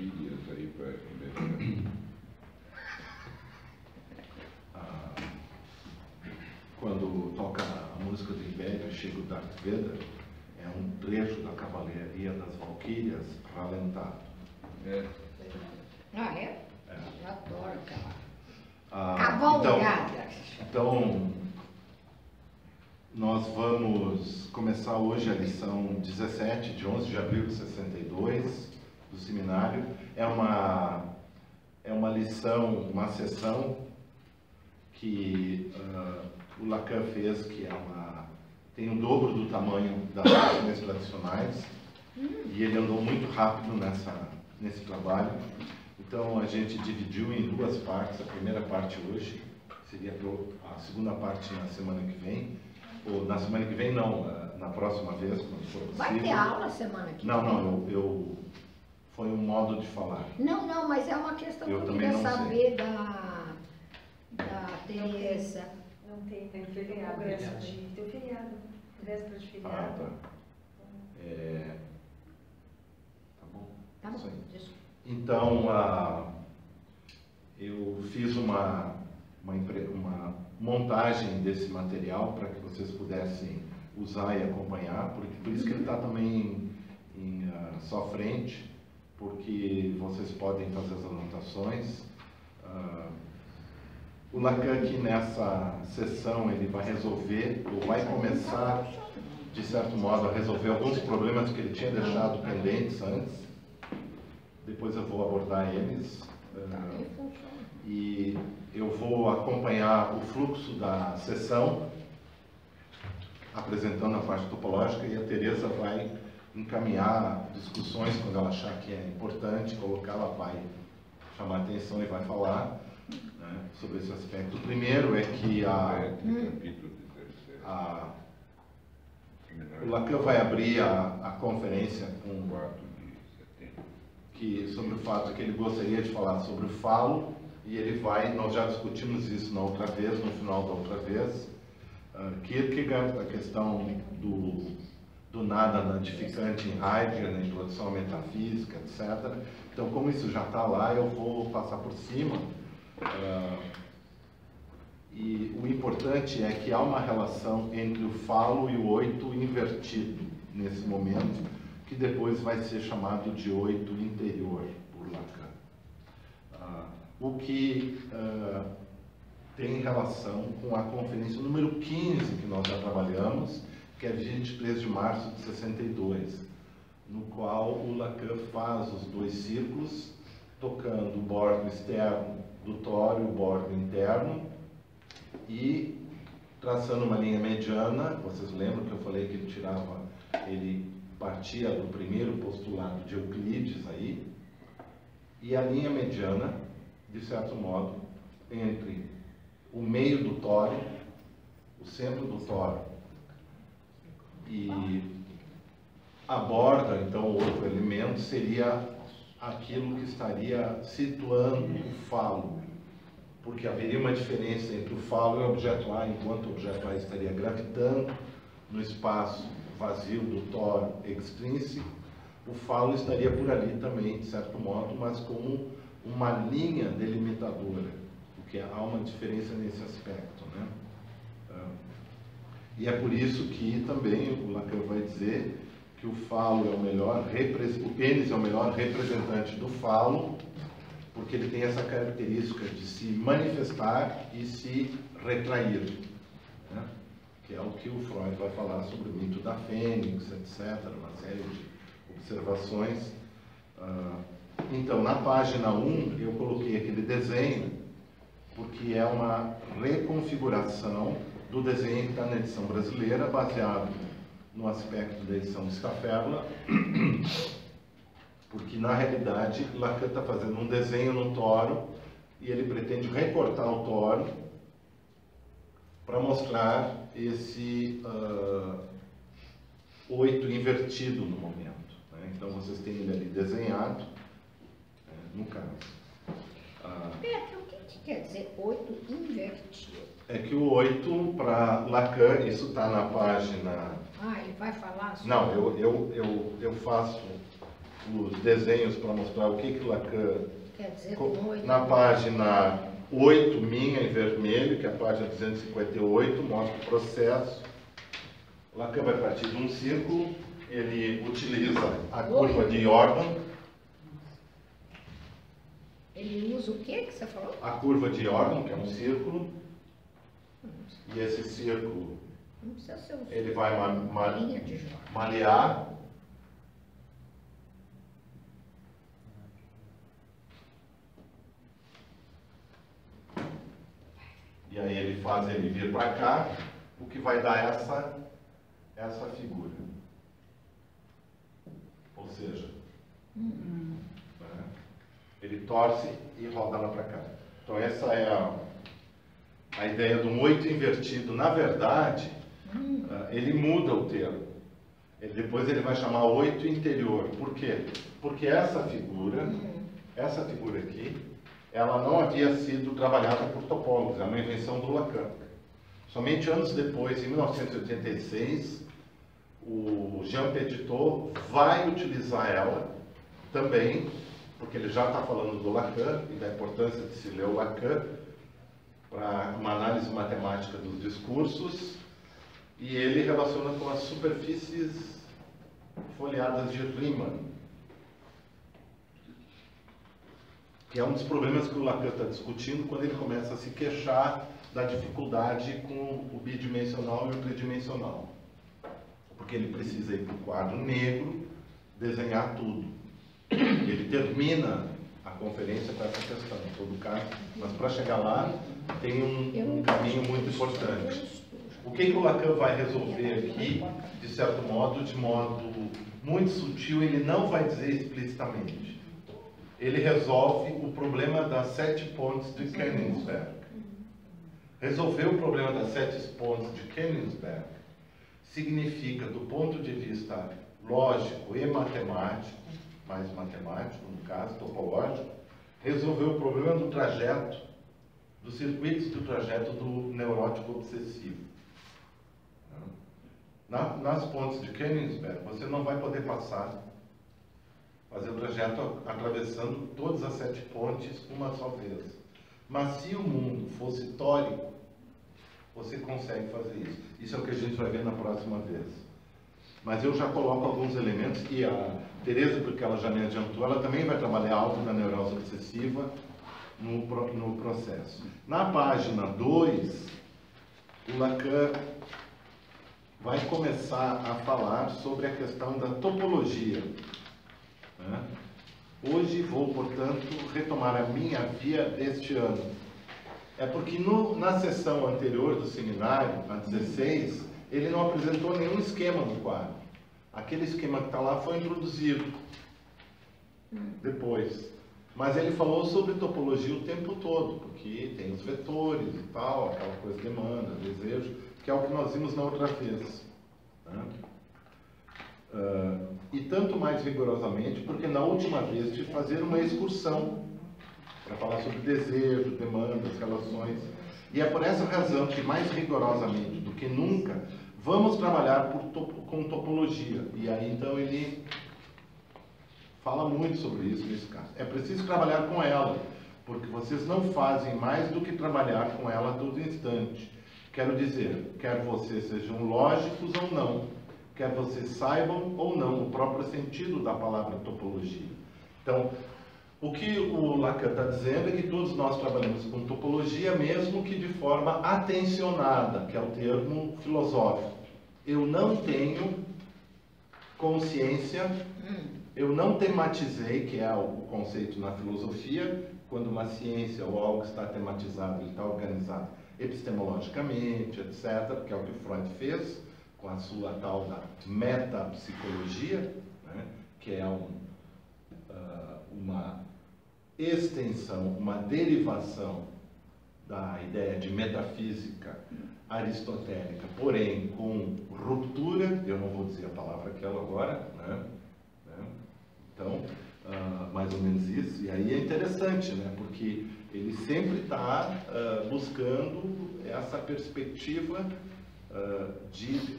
Valquírias aí para quando toca a música do Império, chega o Darth Vader, é um trecho da Cavalaria das Valquírias ralentado. Ah, é? É. Eu adoro aquela cavalgada. Então, nós vamos começar hoje a lição 17, de 11 de abril de 62, do seminário. É uma lição, uma sessão que o Lacan fez, que tem o dobro do tamanho das sessões tradicionais, e ele andou muito rápido nesse trabalho. Então a gente dividiu em duas partes. A primeira parte hoje seria a segunda parte na semana que vem, ou na semana que vem não, na próxima vez, quando for possível. Vai ter aula semana que vem? Não, foi um modo de falar. Não, mas é uma questão que eu queria saber da Teresa. Não tem feriado. Tem feriado. Véspera de feriado. Tá. Tá bom. Tá bom, Isso aí. desculpa. Então, eu fiz uma montagem desse material para que vocês pudessem usar e acompanhar, por isso que ele está também em só frente, porque vocês podem fazer as anotações. O Lacan aqui nessa sessão ele vai resolver, ou vai começar, de certo modo, a resolver alguns problemas que ele tinha deixado pendentes antes. Depois eu vou abordar eles. E eu vou acompanhar o fluxo da sessão, apresentando a parte topológica, e a Teresa vai encaminhar discussões quando ela achar que é importante colocar, ela vai chamar a atenção e vai falar, né, sobre esse aspecto. O primeiro é que o Lacan vai abrir a conferência com 4 de setembro. sobre o fato que ele gostaria de falar sobre o falo, e ele nós já discutimos isso na outra vez, no final da outra vez, Kierkegaard, a questão do nada nadificante em Heidegger, na introdução à metafísica, etc. Então, como isso já está lá, eu vou passar por cima. E o importante é que há uma relação entre o falo e o oito invertido, nesse momento, que depois vai ser chamado de oito interior, por Lacan. O que tem relação com a conferência número 15, que nós já trabalhamos, que é 23 de março de 62, no qual o Lacan faz os dois círculos, tocando o bordo externo do tório e o bordo interno, e traçando uma linha mediana. Vocês lembram que eu falei que ele partia do primeiro postulado de Euclides aí, e a linha mediana, de certo modo, entre o meio do tório, o centro do tório, e a borda, então, o outro elemento, seria aquilo que estaria situando o falo, porque haveria uma diferença entre o falo e o objeto A, enquanto o objeto A estaria gravitando no espaço vazio do tório extrínseco, o falo estaria por ali também, de certo modo, mas como uma linha delimitadora, porque há uma diferença nesse aspecto, né? E é por isso que também o Lacan vai dizer que o falo é o pênis é o melhor representante do falo, porque ele tem essa característica de se manifestar e se retrair, né? Que é o que o Freud vai falar sobre o mito da fênix, etc., uma série de observações. Então, na página 1, eu coloquei aquele desenho, porque é uma reconfiguração do desenho que está na edição brasileira, baseado no aspecto da edição de Stafferla, porque, na realidade, Lacan está fazendo um desenho no tório, e ele pretende recortar o tório para mostrar esse 8 invertido no momento, né? Então, vocês têm ele ali desenhado, no caso. Pedro, o que quer dizer 8 invertido? É que o 8, para Lacan, isso está na página... Ele vai falar sobre... Não, eu faço os desenhos para mostrar o que Lacan... Quer dizer, com 8. Na página 8, minha, em vermelho, que é a página 258, mostra o processo. Lacan vai partir de um círculo, ele utiliza a curva de Jordan. Ele usa o que você falou? A curva de Jordan, que é um círculo, e esse círculo Não precisa ser um ele vai linha de Jordan. malear. E aí ele faz ele vir para cá, o que vai dar essa figura. Ou seja, né, ele torce e roda lá para cá. Então essa é a ideia do 8 invertido. Na verdade, ele muda o termo. Depois ele vai chamar 8 interior. Por quê? Porque essa figura aqui, ela não havia sido trabalhada por topólogos, é uma invenção do Lacan. Somente anos depois, em 1986, o Jean Petitot vai utilizar ela também, porque ele já está falando do Lacan e da importância de se ler o Lacan para uma análise matemática dos discursos, e ele relaciona com as superfícies folheadas de Riemann, que é um dos problemas que o Lacan está discutindo quando ele começa a se queixar da dificuldade com o bidimensional e o tridimensional. Porque ele precisa ir para o quadro negro, desenhar tudo. Ele termina a conferência com essa questão, em todo caso, mas para chegar lá tem um caminho muito importante. O que o Lacan vai resolver aqui, de certo modo, de modo muito sutil, ele não vai dizer explicitamente. Ele resolve o problema das 7 pontes de Königsberg. Resolver o problema das 7 pontes de Königsberg significa, do ponto de vista lógico e matemático, mais matemático, no caso, topológico, resolver o problema do trajeto, dos circuitos do trajeto do neurótico obsessivo. Nas pontes de Königsberg, você não vai poder fazer o trajeto atravessando todas as 7 pontes uma só vez. Mas se o mundo fosse tórico, você consegue fazer isso. Isso é o que a gente vai ver na próxima vez. Mas eu já coloco alguns elementos, e a Teresa, porque ela já me adiantou, ela também vai trabalhar algo na neurose obsessiva no processo. Na página 2, o Lacan vai começar a falar sobre a questão da topologia. Hoje vou, portanto, retomar a minha via deste ano. É porque na sessão anterior do seminário, a 16, ele não apresentou nenhum esquema no quadro. Aquele esquema que está lá foi introduzido depois. Mas ele falou sobre topologia o tempo todo, porque tem os vetores e tal, aquela coisa demanda, desejo, que é o que nós vimos na outra vez. E tanto mais rigorosamente, porque na última vez tive que fazer uma excursão para falar sobre desejo, demandas, relações. E é por essa razão que, mais rigorosamente do que nunca, vamos trabalhar com topologia. E aí, então, ele fala muito sobre isso nesse caso. É preciso trabalhar com ela, porque vocês não fazem mais do que trabalhar com ela a todo instante. Quero dizer, quer vocês sejam lógicos ou não, quer vocês saibam ou não o próprio sentido da palavra topologia. Então, o que o Lacan está dizendo é que todos nós trabalhamos com topologia, mesmo que de forma atencionada, que é o termo filosófico. Eu não tenho consciência, eu não tematizei, que é o conceito na filosofia, quando uma ciência ou algo está tematizado, ele está organizado epistemologicamente, etc., que é o que Freud fez, com a sua tal da metapsicologia, né, que é uma extensão, uma derivação da ideia de metafísica aristotélica, porém com ruptura, eu não vou dizer a palavra aquela agora, né? Então, mais ou menos isso, e aí é interessante, né? Porque ele sempre está buscando essa perspectiva de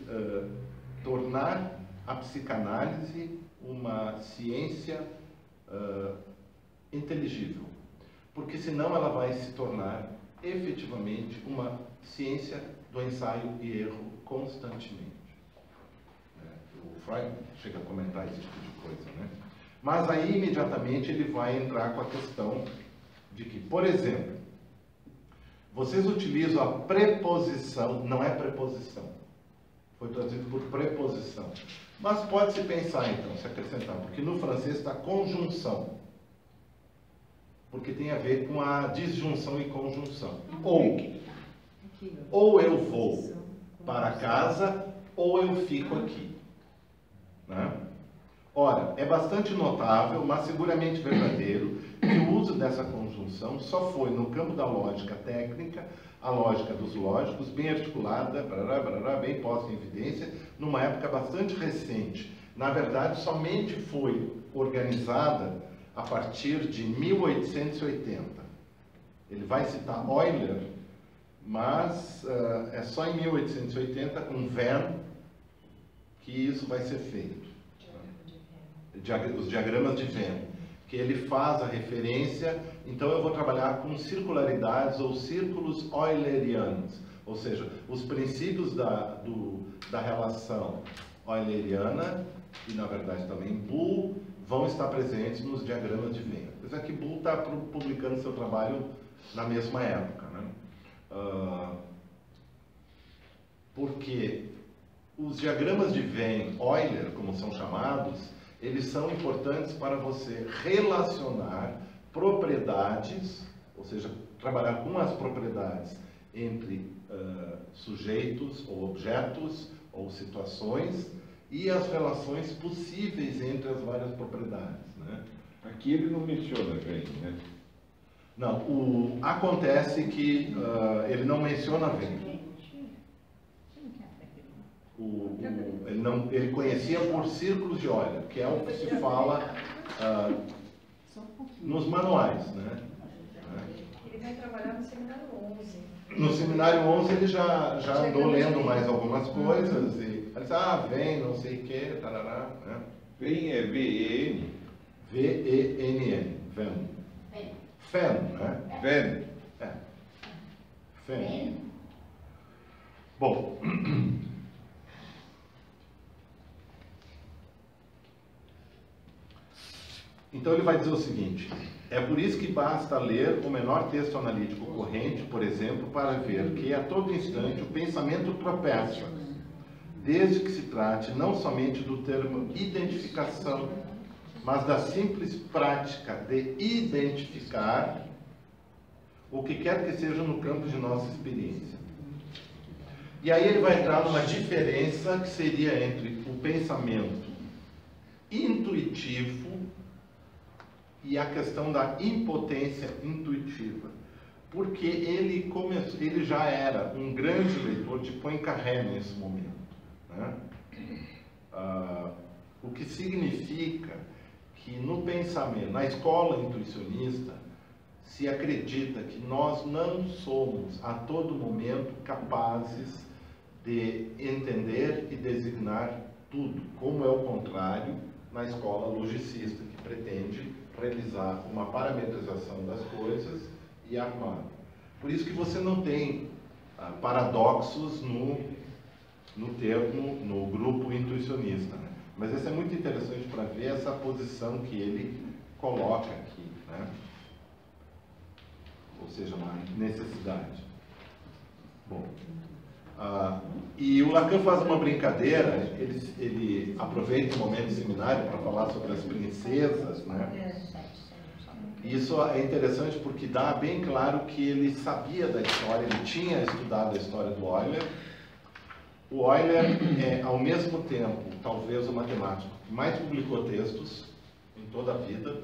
tornar a psicanálise uma ciência inteligível, porque senão ela vai se tornar efetivamente uma ciência do ensaio e erro constantemente. O Freud chega a comentar esse tipo de coisa, né? Mas aí imediatamente ele vai entrar com a questão de que, por exemplo, vocês utilizam a preposição, não é preposição, foi traduzido por preposição, mas pode-se pensar então, se acrescentar, porque no francês está conjunção, porque tem a ver com a disjunção e conjunção. Ou eu vou para casa, ou eu fico aqui. Né? Ora, é bastante notável, mas seguramente verdadeiro, que o uso dessa conjunção só foi no campo da lógica técnica, a lógica dos lógicos, bem articulada, bem posta em evidência, numa época bastante recente. Na verdade, somente foi organizada a partir de 1880. Ele vai citar Euler, mas é só em 1880, com Venn, que isso vai ser feito. Os diagramas de Venn, que ele faz a referência. Então eu vou trabalhar com circularidades ou círculos eulerianos, ou seja, os princípios da relação euleriana, e na verdade também Boole, vão estar presentes nos diagramas de Venn. Apesar que Boole está publicando seu trabalho na mesma época, né? Porque os diagramas de Venn, Euler, como são chamados, eles são importantes para você relacionar propriedades, ou seja, trabalhar com as propriedades entre sujeitos ou objetos ou situações e as relações possíveis entre as várias propriedades, né? Aqui ele não menciona Venn, né? Não, acontece que ele não menciona Venn. Ele conhecia por círculos de Euler, que é o que se fala nos manuais, né? Ele vai trabalhar no seminário 11. No seminário 11 ele já andou lendo mais algumas coisas e ele disse, vem, não sei o que, tarará, né? Venn é V-E-N. V-E-N-N, Venn. Fen, né? Venn. Fen. Bom, então ele vai dizer o seguinte: é por isso que basta ler o menor texto analítico corrente, por exemplo, para ver que a todo instante o pensamento tropeça, desde que se trate não somente do termo identificação, mas da simples prática de identificar o que quer que seja no campo de nossa experiência. E aí ele vai entrar numa diferença que seria entre o pensamento intuitivo e a questão da impotência intuitiva, porque ele já era um grande leitor de Poincaré nesse momento, né? O que significa que no pensamento, na escola intuicionista, se acredita que nós não somos a todo momento capazes de entender e designar tudo, como é o contrário na escola logicista, que pretende realizar uma parametrização das coisas e armar. Por isso que você não tem paradoxos no grupo intuicionista, né? Mas isso é muito interessante para ver essa posição que ele coloca aqui, né? Ou seja, uma necessidade. Bom, e o Lacan faz uma brincadeira, ele aproveita o momento do seminário para falar sobre as princesas, né? Isso é interessante porque dá bem claro que ele sabia da história, ele tinha estudado a história do Euler. O Euler é, ao mesmo tempo, talvez o matemático que mais publicou textos em toda a vida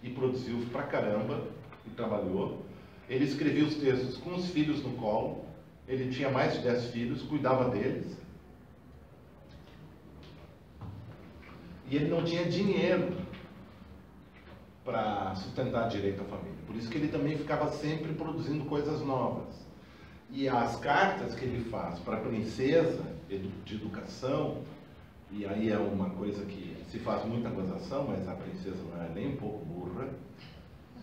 e produziu pra caramba e trabalhou. Ele escrevia os textos com os filhos no colo, ele tinha mais de 10 filhos, cuidava deles. E ele não tinha dinheiro para sustentar direito a família. Por isso que ele também ficava sempre produzindo coisas novas. E as cartas que ele faz para a princesa de educação, E aí é uma coisa que se faz muita gozação, mas a princesa não era nem um pouco burra,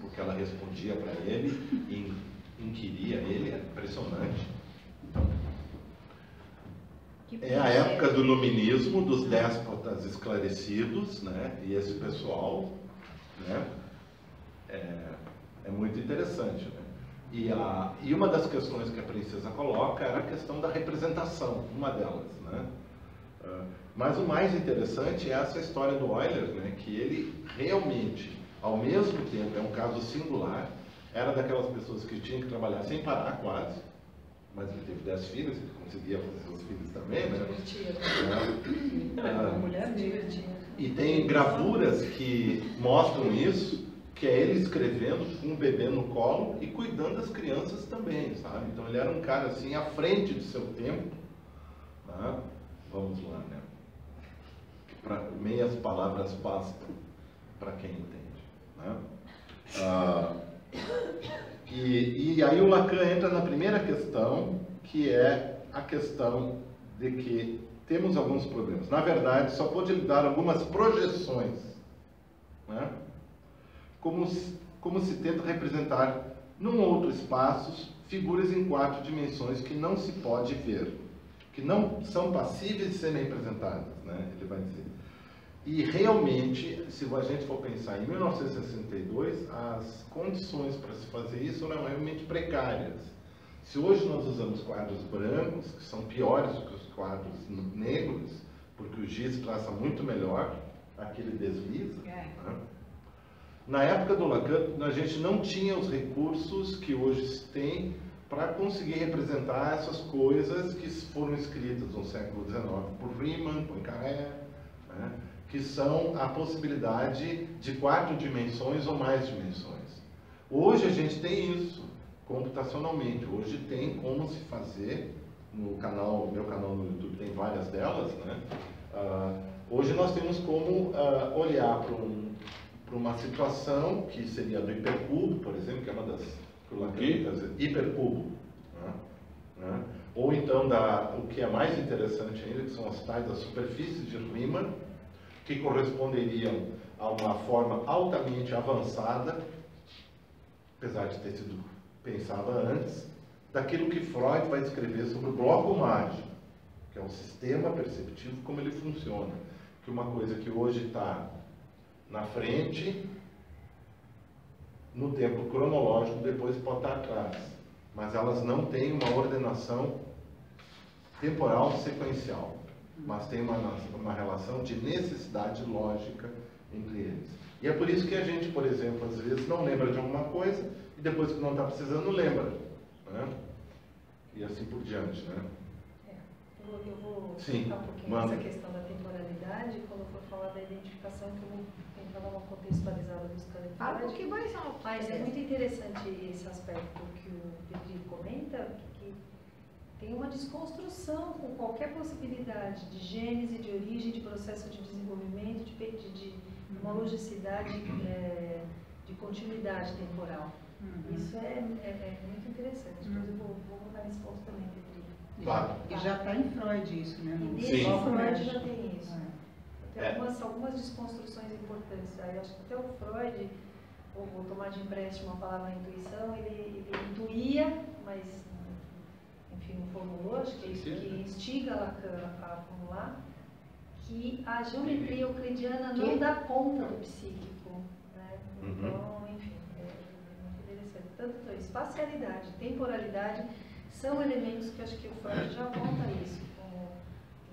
porque ela respondia para ele e inquiria ele, é impressionante. Então, é a época do iluminismo, dos déspotas esclarecidos, né? E esse pessoal, né? É muito interessante, né? E uma das questões que a princesa coloca era a questão da representação, uma delas, né? Mas o mais interessante é essa história do Euler, né? Que ele realmente, ao mesmo tempo, é um caso singular, era daquelas pessoas que tinham que trabalhar sem parar quase, mas ele teve 10 filhos, ele conseguia fazer seus filhos também, né? Uma mulher divertida. E tem gravuras que mostram isso, que é ele escrevendo com um bebê no colo e cuidando das crianças também, sabe? Então ele era um cara assim à frente do seu tempo, né? Vamos lá, né? Meias palavras bastam para quem entende, né? E aí o Lacan entra na primeira questão, que é a questão de que temos alguns problemas. Na verdade, só pode lhe dar algumas projeções, né? Como se tenta representar num outro espaço figuras em 4 dimensões que não se pode ver, que não são passíveis de serem representadas, né? Ele vai dizer. E realmente, se a gente for pensar em 1962, as condições para se fazer isso eram realmente precárias. Se hoje nós usamos quadros brancos, que são piores do que os quadros negros, porque o giz traça muito melhor, aquele desliza, né? Na época do Lacan, a gente não tinha os recursos que hoje se tem para conseguir representar essas coisas que foram escritas no século XIX por Riemann, Poincaré, né? Que são a possibilidade de 4 dimensões ou mais dimensões. Hoje a gente tem isso computacionalmente. Hoje tem como se fazer, no meu canal no YouTube tem várias delas, né? Hoje nós temos como olhar para uma situação que seria do hipercubo, por exemplo, que é uma das que o Lacan hipercubo, né? Ou então o que é mais interessante ainda, que são as tais das superfícies de Riemann, que corresponderiam a uma forma altamente avançada, apesar de ter sido pensada antes, daquilo que Freud vai escrever sobre o bloco mágico, que é um sistema perceptivo, como ele funciona. Que uma coisa que hoje está na frente, no tempo cronológico, depois pode estar atrás. Mas elas não têm uma ordenação temporal sequencial, mas tem uma relação de necessidade lógica entre eles. E é por isso que a gente, por exemplo, às vezes não lembra de alguma coisa e depois que não está precisando, lembra, né? E assim por diante, né? Eu vou Sim, explicar um pouquinho manda. essa questão da temporalidade, quando for falar da identificação, que eu vou tentar dar uma contextualizada do história de Fala um Freud. pouquinho mais alto. Mas é muito interessante esse aspecto que o Pedro comenta, que tem uma desconstrução com qualquer possibilidade de gênese, de origem, de processo de desenvolvimento, de uma logicidade de continuidade temporal. Isso é muito interessante. Depois eu vou voltar nesse ponto também, Pedro. Claro. E já está em Freud isso, né? E No desde Sim. Freud já tem isso. É. Tem algumas desconstruções importantes. Aí acho que até o Freud, vou tomar de empréstimo a palavra intuição, ele intuía, mas enfim, não formulou, acho que é isso que instiga Lacan a formular, que a geometria euclidiana não dá conta do psíquico, né? Então, enfim, é muito interessante. Tanto espacialidade, temporalidade são elementos que acho que o Freud já aponta isso como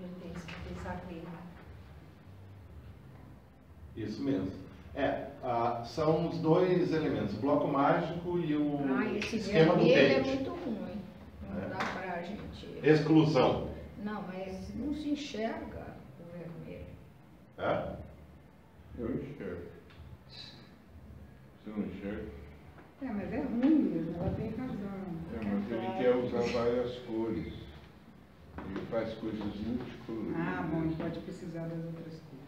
vertentes para pensar clínica. Isso mesmo. São os dois elementos, o bloco mágico e o Esse esquema do vermelho é Tate. muito ruim. Não dá pra gente... Exclusão. Não, mas não se enxerga o vermelho. É? Eu enxergo. Você não enxerga? Mas é ruim mesmo, ela tem razão. Mas ele quer usar várias cores. Ele faz coisas multicoloridas. Ah, bom, então pode precisar das outras cores.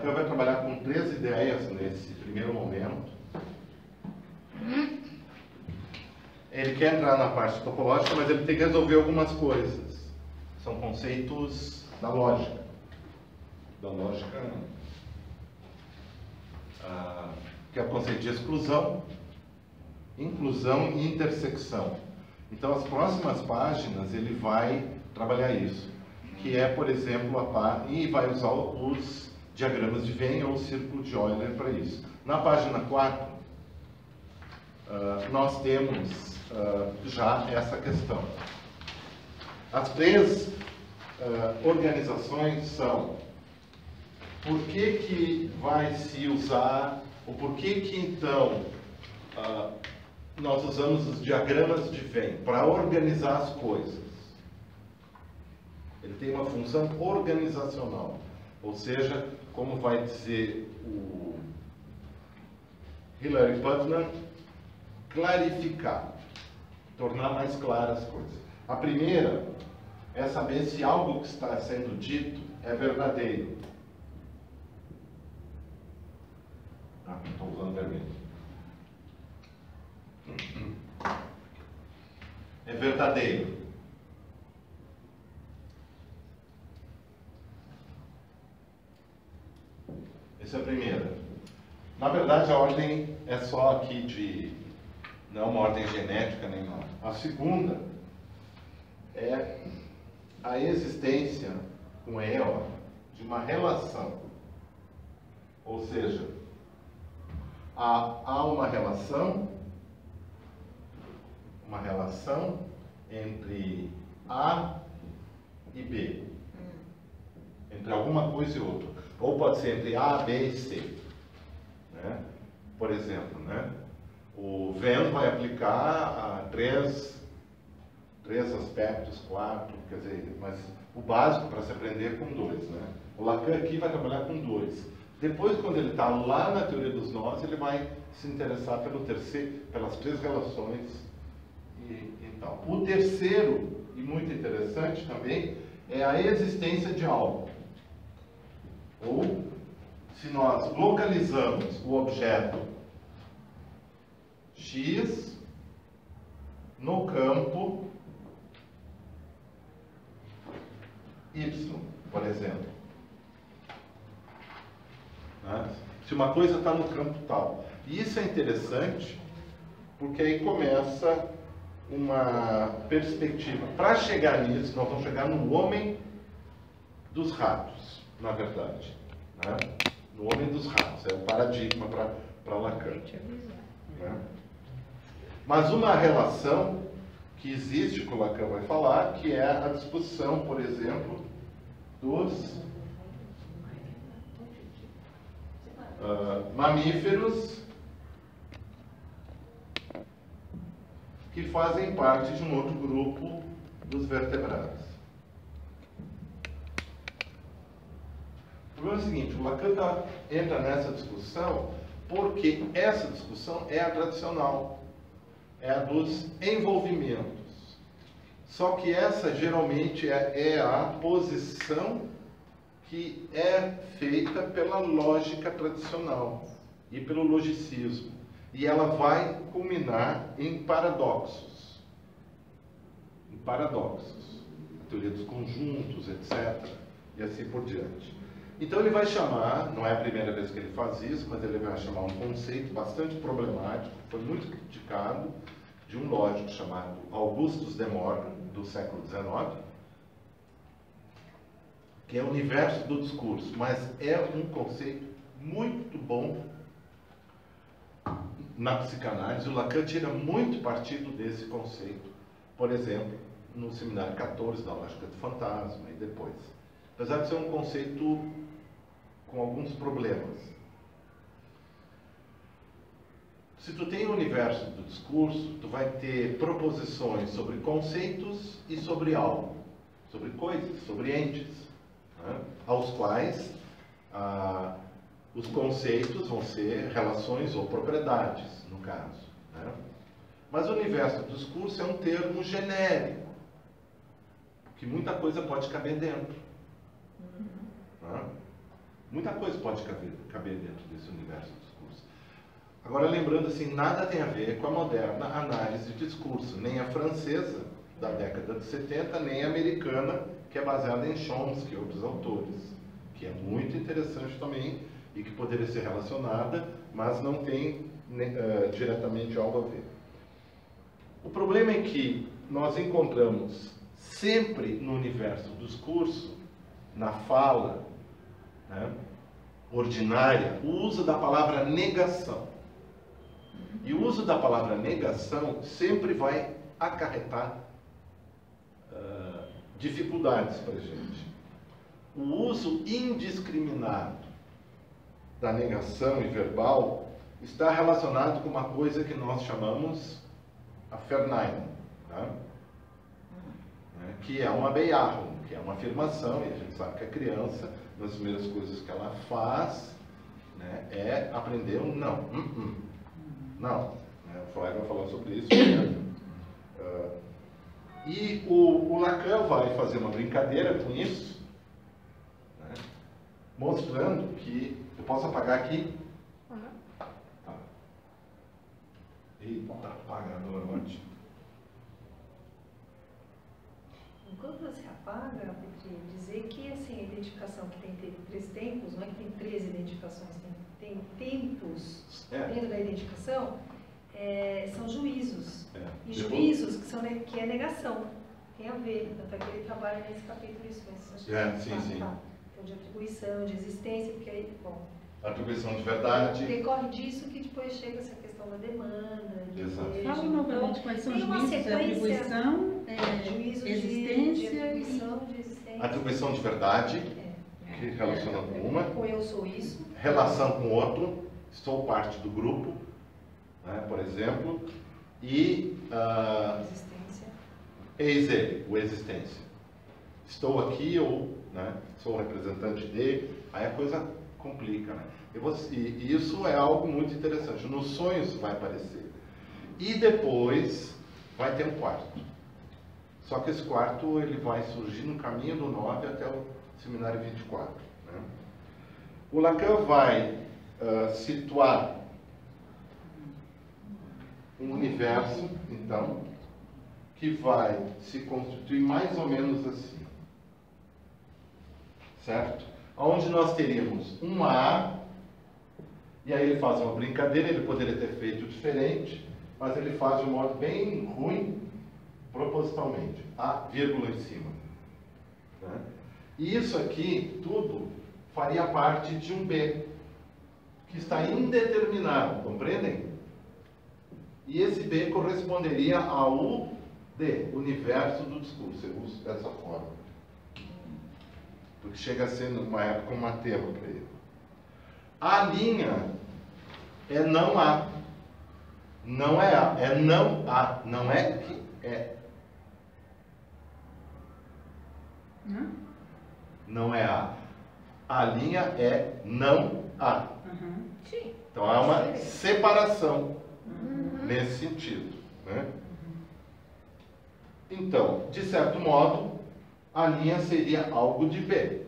Lacan vai trabalhar com 3 ideias nesse primeiro momento. Ele quer entrar na parte topológica, mas ele tem que resolver algumas coisas. São conceitos da lógica. Da lógica, que é o conceito de exclusão, inclusão e intersecção. Então, as próximas páginas ele vai trabalhar isso, que é, por exemplo, e vai usar os diagramas de Venn ou o círculo de Euler para isso. Na página 4, nós temos já essa questão. As 3 organizações são: por que vai se usar, ou por que então nós usamos os diagramas de Venn para organizar as coisas. Ele tem uma função organizacional, ou seja, como vai dizer o Hilary Putnam, clarificar, tornar mais claras as coisas. A primeira é saber se algo que está sendo dito é verdadeiro. Estou usando vermelho. É verdadeiro. Essa é a primeira. Na verdade, a ordem é só aqui não é uma ordem genética nem nada. A segunda é a existência com ela de uma relação. Ou seja, há uma relação entre A e B, entre alguma coisa e outra, ou pode ser entre A, B e C, né? Por exemplo, né? O Venn vai aplicar a três aspectos, 4, quer dizer, mas o básico para se aprender é com 2, né? O Lacan aqui vai trabalhar com 2. Depois, quando ele está lá na teoria dos nós, ele vai se interessar pelas 3 relações e tal. O terceiro, e muito interessante também, é a existência de algo. Ou, se nós localizamos o objeto X no campo Y, por exemplo. Né? Se uma coisa está no campo tal. E isso é interessante, porque aí começa uma perspectiva. Para chegar nisso, nós vamos chegar no homem dos ratos, na verdade. Né? No homem dos ratos, é o paradigma para Lacan. Né? Mas uma relação que existe, que o Lacan vai falar, que é a disposição, por exemplo, dos mamíferos que fazem parte de um outro grupo dos vertebrados. O problema é o seguinte, o Lacan entra nessa discussão porque essa discussão é a tradicional, é a dos envolvimentos. Só que essa geralmente é a posição que é feita pela lógica tradicional e pelo logicismo. E ela vai culminar em paradoxos. Em paradoxos. A teoria dos conjuntos, etc. E assim por diante. Então ele vai chamar, não é a primeira vez que ele faz isso, mas ele vai chamar um conceito bastante problemático, foi muito criticado, de um lógico chamado Augustus de Morgan, do século XIX, que é o universo do discurso, mas é um conceito muito bom na psicanálise. O Lacan tira muito partido desse conceito, por exemplo, no seminário 14 da lógica do fantasma e depois. Apesar de ser um conceito com alguns problemas. Se tu tem o universo do discurso, tu vai ter proposições sobre conceitos e sobre algo, sobre coisas, sobre entes, né? Aos quais os conceitos vão ser relações ou propriedades, no caso. Né? Mas o universo do discurso é um termo genérico, que muita coisa pode caber dentro. Né? Muita coisa pode caber dentro desse universo do discurso. Agora, lembrando assim, nada tem a ver com a moderna análise de discurso, nem a francesa, da década de 70, nem a americana, que é baseada em Chomsky e outros autores, que é muito interessante também e que poderia ser relacionada, mas não tem diretamente algo a ver. O problema é que nós encontramos sempre no universo do discurso, na fala, né, ordinária, o uso da palavra negação. E o uso da palavra negação sempre vai acarretar dificuldades para a gente. O uso indiscriminado da negação e verbal está relacionado com uma coisa que nós chamamos a Verneinung, tá? Que é uma Bejahung, que é uma afirmação, e a gente sabe que a criança, uma das primeiras coisas que ela faz, né, é aprender um não. Não. O Freud vai falar sobre isso. E o Lacan vai fazer uma brincadeira com isso, né, mostrando que... Eu posso apagar aqui? Tá. Eita, apagador, ótimo. Quando você apaga, porque dizer que assim, a identificação que tem 3 tempos, não é que tem 3 identificações, tem tempos dentro da identificação, são juízos. E juízos que é negação. Tem a ver, tanto é que ele trabalha nesse capítulo isso, mas sim. Então, de atribuição, de existência, porque aí, bom... Atribuição de verdade. Decorre disso que depois chega essa questão da demanda. Exato. Fala novamente quais são os juízos de atribuição, juízo existência de atribuição, de existência. Atribuição de verdade, que relaciona com uma. Com eu sou isso. Relação com outro, estou parte do grupo, né, por exemplo. E Existência. Eis ele, o existência. Estou aqui ou, né, sou representante de, aí a coisa complica, né? E isso é algo muito interessante. Nos sonhos vai aparecer. E depois vai ter um quarto. Só que esse quarto ele vai surgir no caminho do 9 até o seminário 24. Né? O Lacan vai situar um universo, então, que vai se constituir mais ou menos assim. Certo? Onde nós teríamos um A, e aí ele faz uma brincadeira, ele poderia ter feito diferente, mas ele faz de um modo bem ruim, propositalmente. A, vírgula em cima. Né? E isso aqui, tudo, faria parte de um B, que está indeterminado, compreendem? E esse B corresponderia ao D, universo do discurso. Eu uso dessa forma. Porque chega a ser, numa época, um aterro para ele. A linha é não há. Não é A, é não há. Não é que é. Não é A. A linha é não há. Sim. Então há uma separação nesse sentido. Né? Então, de certo modo, a linha seria algo de B.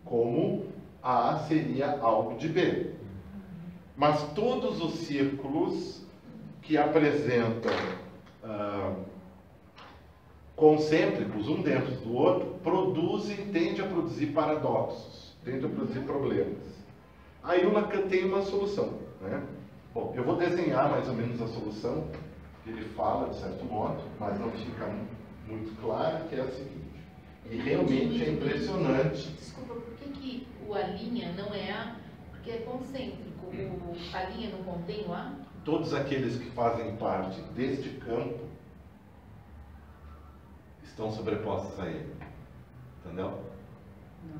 Como A seria algo de B. Mas todos os círculos que apresentam concêntricos, um dentro do outro, tendem a produzir paradoxos, tendem a produzir problemas. Aí o Lacan tem uma solução. Né? Bom, eu vou desenhar mais ou menos a solução que ele fala, de certo modo, mas não fica muito clara, que é a seguinte. E realmente é impressionante. Desculpa, por que o A' não é A? Porque é concêntrico. A linha não contém o A? Todos aqueles que fazem parte deste campo estão sobrepostos a ele. Entendeu?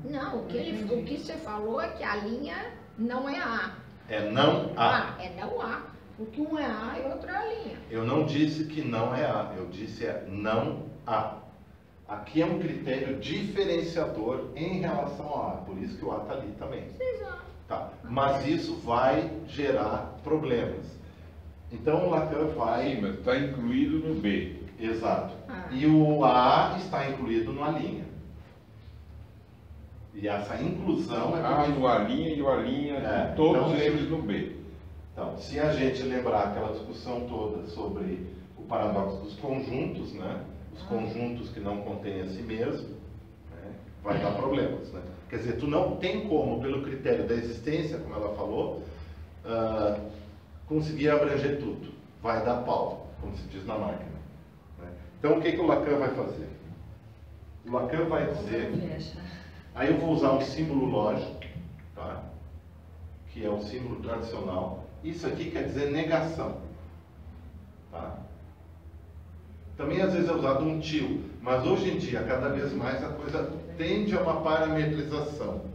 Não, o que você falou é que a linha não é A. É não A. É não A. Porque um é A e outro é a linha. Eu não disse que não é A, eu disse é não A. Aqui é um critério diferenciador em relação ao A, por isso que o A está ali também. Exato. Tá. Mas isso vai gerar problemas. Então o Lacan vai... Sim, mas está incluído no B. Exato. E o A está incluído na linha. E essa inclusão Ah, no A' e o A', todos então, eles no B. Então, se a gente lembrar aquela discussão toda sobre o paradoxo dos conjuntos, né? Os conjuntos que não contêm a si mesmo, né? Vai dar problemas, né? Quer dizer, tu não tem como, pelo critério da existência, como ela falou, conseguir abranger tudo. Vai dar pau, como se diz na máquina. Né? Então, o que o Lacan vai fazer? O Lacan vai dizer... Aí eu vou usar um símbolo lógico, tá? Que é o símbolo tradicional. Isso aqui quer dizer negação. Tá? Também às vezes é usado um tio, mas hoje em dia, cada vez mais, a coisa tende a uma parametrização.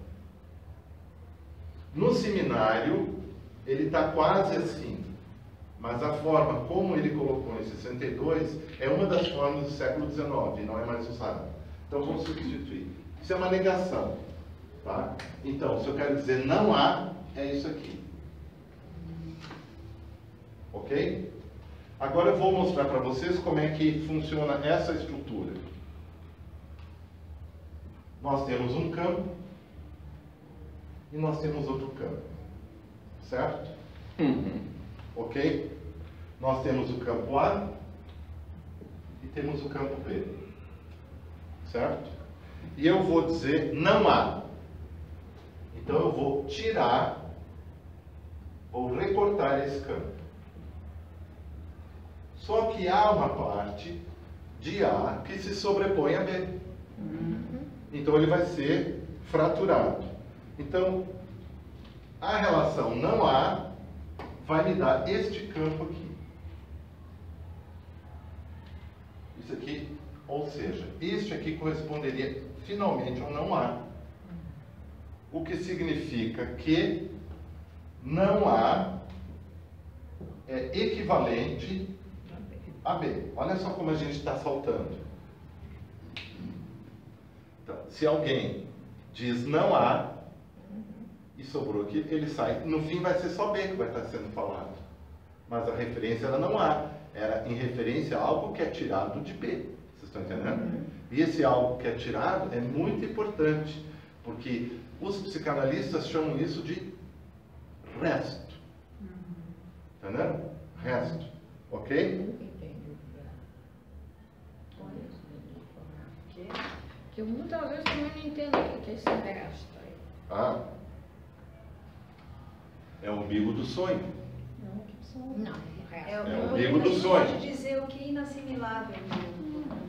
No seminário, ele está quase assim, mas a forma como ele colocou em 62 é uma das formas do século XIX, não é mais usada. Então vamos substituir. Isso é uma negação. Tá? Então, se eu quero dizer não há, é isso aqui. Ok? Agora eu vou mostrar para vocês como é que funciona essa estrutura. Nós temos um campo e nós temos outro campo. Certo? Ok? Nós temos o campo A e temos o campo B. Certo? E eu vou dizer não há. Então eu vou tirar, vou recortar esse campo. Só que há uma parte de A que se sobrepõe a B. Então ele vai ser fraturado. Então, a relação não há vai me dar este campo aqui. Isso aqui, ou seja, este aqui corresponderia finalmente ao não há. O que significa que não há é equivalente a B. Olha só como a gente está saltando. Então, se alguém diz não há e sobrou aqui, ele sai. No fim vai ser só B que vai estar sendo falado. Mas a referência era não há. Era em referência a algo que é tirado de B. Vocês estão entendendo? E esse algo que é tirado é muito importante, porque os psicanalistas chamam isso de resto. Entendeu? Resto. Ok? Que eu muitas vezes também não entendo o que é esse resto aí. Ah. É o umbigo do sonho. Não, o resto. É o umbigo do sonho. Pode dizer o que é inassimilável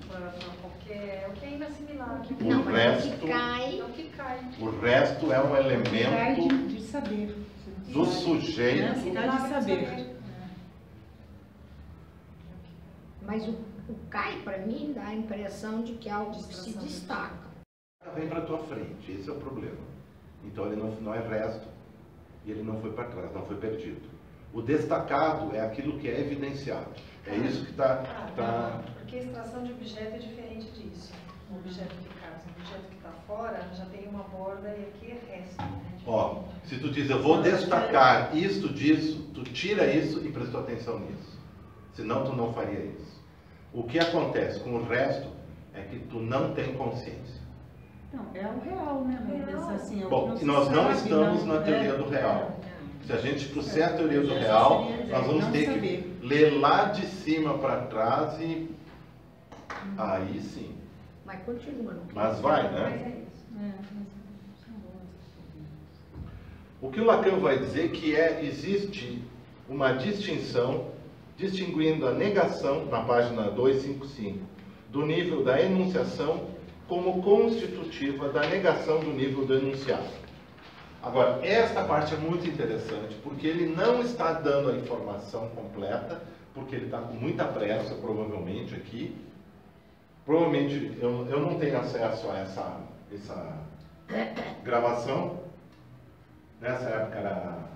para qualquer. O que é inassimilável. Não, mas resto, o que cai. É o que cai. O resto é um Cai elemento de saber. do sujeito. Cai de saber. Mas o cai, para mim, dá a impressão de que é algo que se destaca. Vem para a tua frente, esse é o problema. Então ele não é resto e ele não foi para trás, não foi perdido. O destacado é aquilo que é evidenciado. É isso que está... Porque a extração de objeto é diferente disso. O objeto que casa, o objeto que está fora já tem uma borda e aqui é resto. Né? Ó, se tu diz, eu vou destacar isto disso, tu tira isso e prestou atenção nisso. Senão tu não faria isso. O que acontece com o resto é que tu não tem consciência. Então, é o real, né? Vamos pensar assim, é o Bom, que nós não sabe, estamos não, na teoria do real. Se a gente trouxer a teoria do real, nós vamos ter que ler lá de cima para trás e... Aí sim. Mas continua. Mas vai, Mas né? é isso. O que o Lacan vai dizer é que existe uma distinção, distinguindo a negação, na página 255, do nível da enunciação como constitutiva da negação do nível do enunciado. Agora, esta parte é muito interessante, porque ele não está dando a informação completa, porque ele está com muita pressa, provavelmente, aqui. Provavelmente, eu não tenho acesso a essa gravação. Nessa época era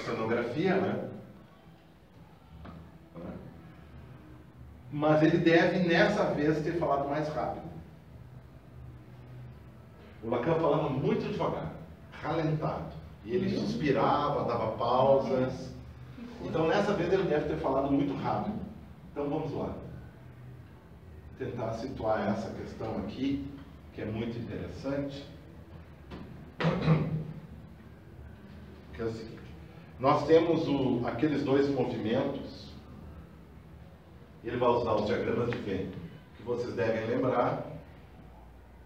cenografia, né? Mas ele deve, nessa vez, ter falado mais rápido. O Lacan falava muito devagar, ralentado. E ele suspirava, dava pausas. Então, nessa vez, ele deve ter falado muito rápido. Então, vamos lá. Tentar situar essa questão aqui, que é muito interessante. Que é o seguinte, nós temos aqueles dois movimentos, ele vai usar os diagramas de Venn, que vocês devem lembrar,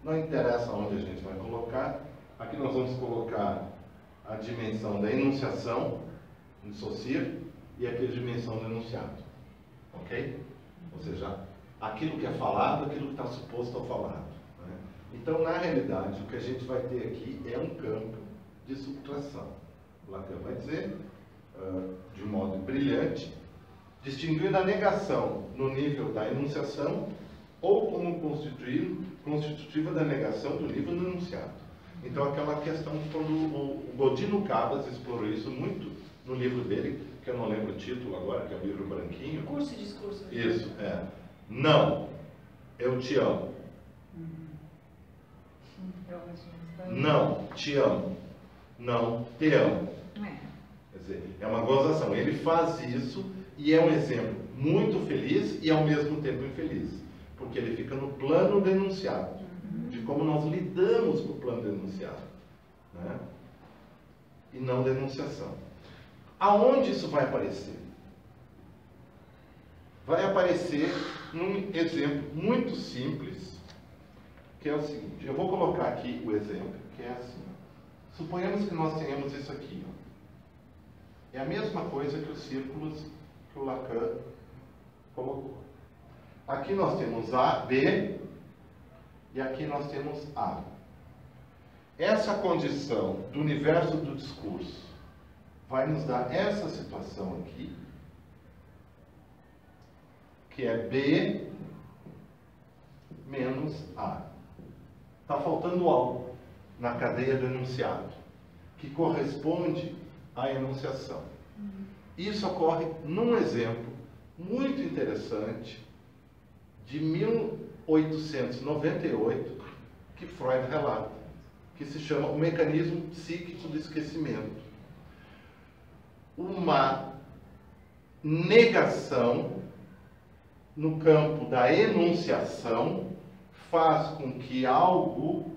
não interessa onde a gente vai colocar, aqui nós vamos colocar a dimensão da enunciação, no Saussure, e aqui a dimensão do enunciado, ok? Ou seja, aquilo que é falado, aquilo que está suposto ao falado. Né? Então, na realidade, o que a gente vai ter aqui é um campo de subtração. Lacan vai dizer, de um modo brilhante, distinguindo a negação no nível da enunciação ou como constitutiva da negação do nível do enunciado. Então, aquela questão, quando o Godino Cabas explorou isso muito no livro dele, que eu não lembro o título agora, que é o livro branquinho. Curso e discurso. Isso, é. Não, eu te amo. Não, te amo. Não, te amo. Quer dizer, é uma gozação. Ele faz isso e é um exemplo muito feliz e ao mesmo tempo infeliz. Porque ele fica no plano denunciado. De como nós lidamos com o plano denunciado. Né? E não denunciação. Aonde isso vai aparecer? Vai aparecer num exemplo muito simples, que é o seguinte. Eu vou colocar aqui o exemplo, que é assim. Suponhamos que nós tenhamos isso aqui. Ó. É a mesma coisa que os círculos que o Lacan colocou. Aqui nós temos A, B, e aqui nós temos A. Essa condição do universo do discurso vai nos dar essa situação aqui, que é B menos A. Está faltando algo na cadeia do enunciado, que corresponde à enunciação. Isso ocorre num exemplo muito interessante de 1898, que Freud relata, que se chama o mecanismo psíquico do esquecimento. Uma negação no campo da enunciação faz com que algo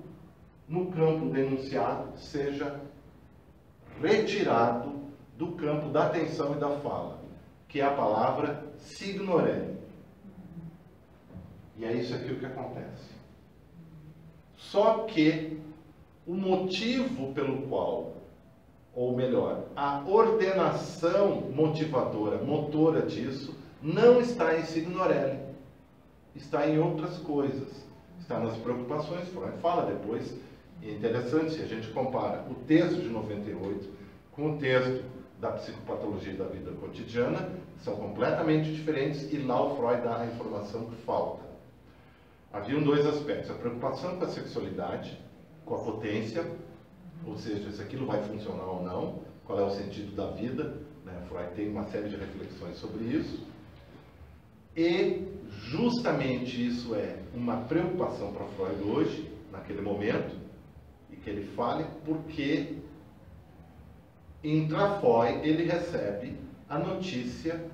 no campo do enunciado seja retirado do campo da atenção e da fala, que é a palavra signorelli. E é isso aqui o que acontece. Só que o motivo pelo qual, ou melhor, a ordenação motivadora, motora disso, não está em signorelli, está em outras coisas, está nas preocupações. Freud fala depois, e é interessante se a gente compara o texto de 98 com o texto da psicopatologia da vida cotidiana, são completamente diferentes, e lá o Freud dá a informação que falta. Haviam dois aspectos, a preocupação com a sexualidade, com a potência, ou seja, se aquilo vai funcionar ou não, qual é o sentido da vida, né? Freud tem uma série de reflexões sobre isso, e justamente isso é uma preocupação para Freud hoje, naquele momento, e que ele fale, porque em Trafoi ele recebe a notícia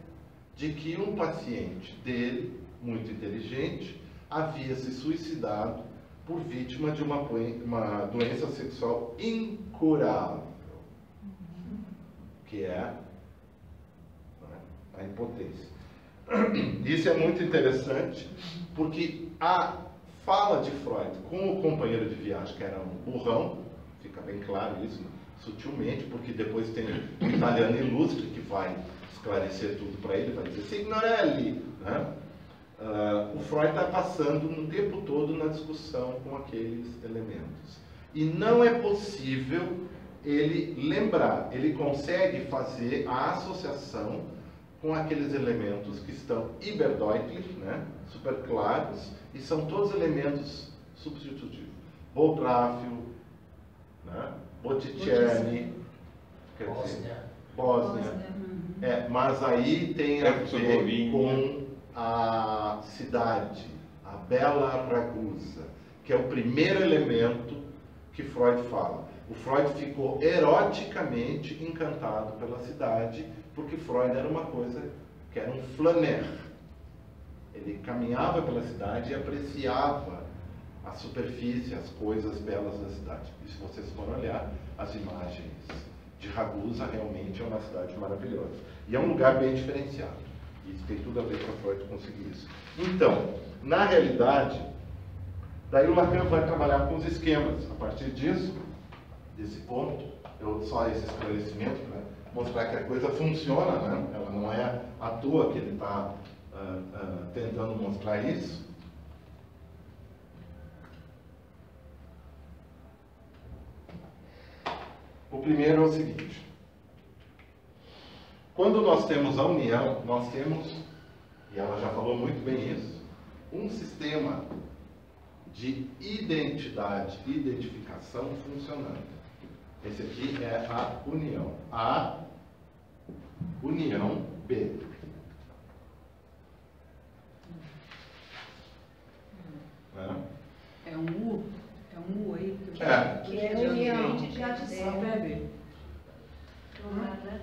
de que um paciente dele, muito inteligente, havia se suicidado por vítima de uma doença sexual incurável, que é a impotência. Isso é muito interessante, porque a fala de Freud com o companheiro de viagem, que era um burrão, fica bem claro isso, sutilmente, porque depois tem um italiano ilustre que vai esclarecer tudo para ele, vai dizer signorelli, né? O Freud está passando um tempo todo na discussão com aqueles elementos. E não é possível ele lembrar, ele consegue fazer a associação com aqueles elementos que estão überdeutlich, né, super claros, e são todos elementos substitutivos. Boltráfio, né, Botticelli, Bósnia. Mas aí tem a ver com a cidade, a Bela Ragusa, que é o primeiro elemento que Freud fala. O Freud ficou eroticamente encantado pela cidade, porque Freud era uma coisa que era um flaneur. Ele caminhava pela cidade e apreciava a superfície, as coisas belas da cidade. E se vocês forem olhar as imagens de Ragusa, realmente é uma cidade maravilhosa. E é um lugar bem diferenciado. Isso tem tudo a ver com a Freud conseguir isso. Então, na realidade, daí o Lacan vai trabalhar com os esquemas. A partir disso, desse ponto, só esse esclarecimento para mostrar que a coisa funciona, né? Ela não é à toa que ele está tentando mostrar isso. O primeiro é o seguinte: quando nós temos a união, nós temos, e ela já falou muito bem isso, um sistema de identidade, identificação funcionando. Esse aqui é a união. A união B. É um U? É um U aí? Que eu É. Que é União. diferente de adição. Não é, B? Não é, né?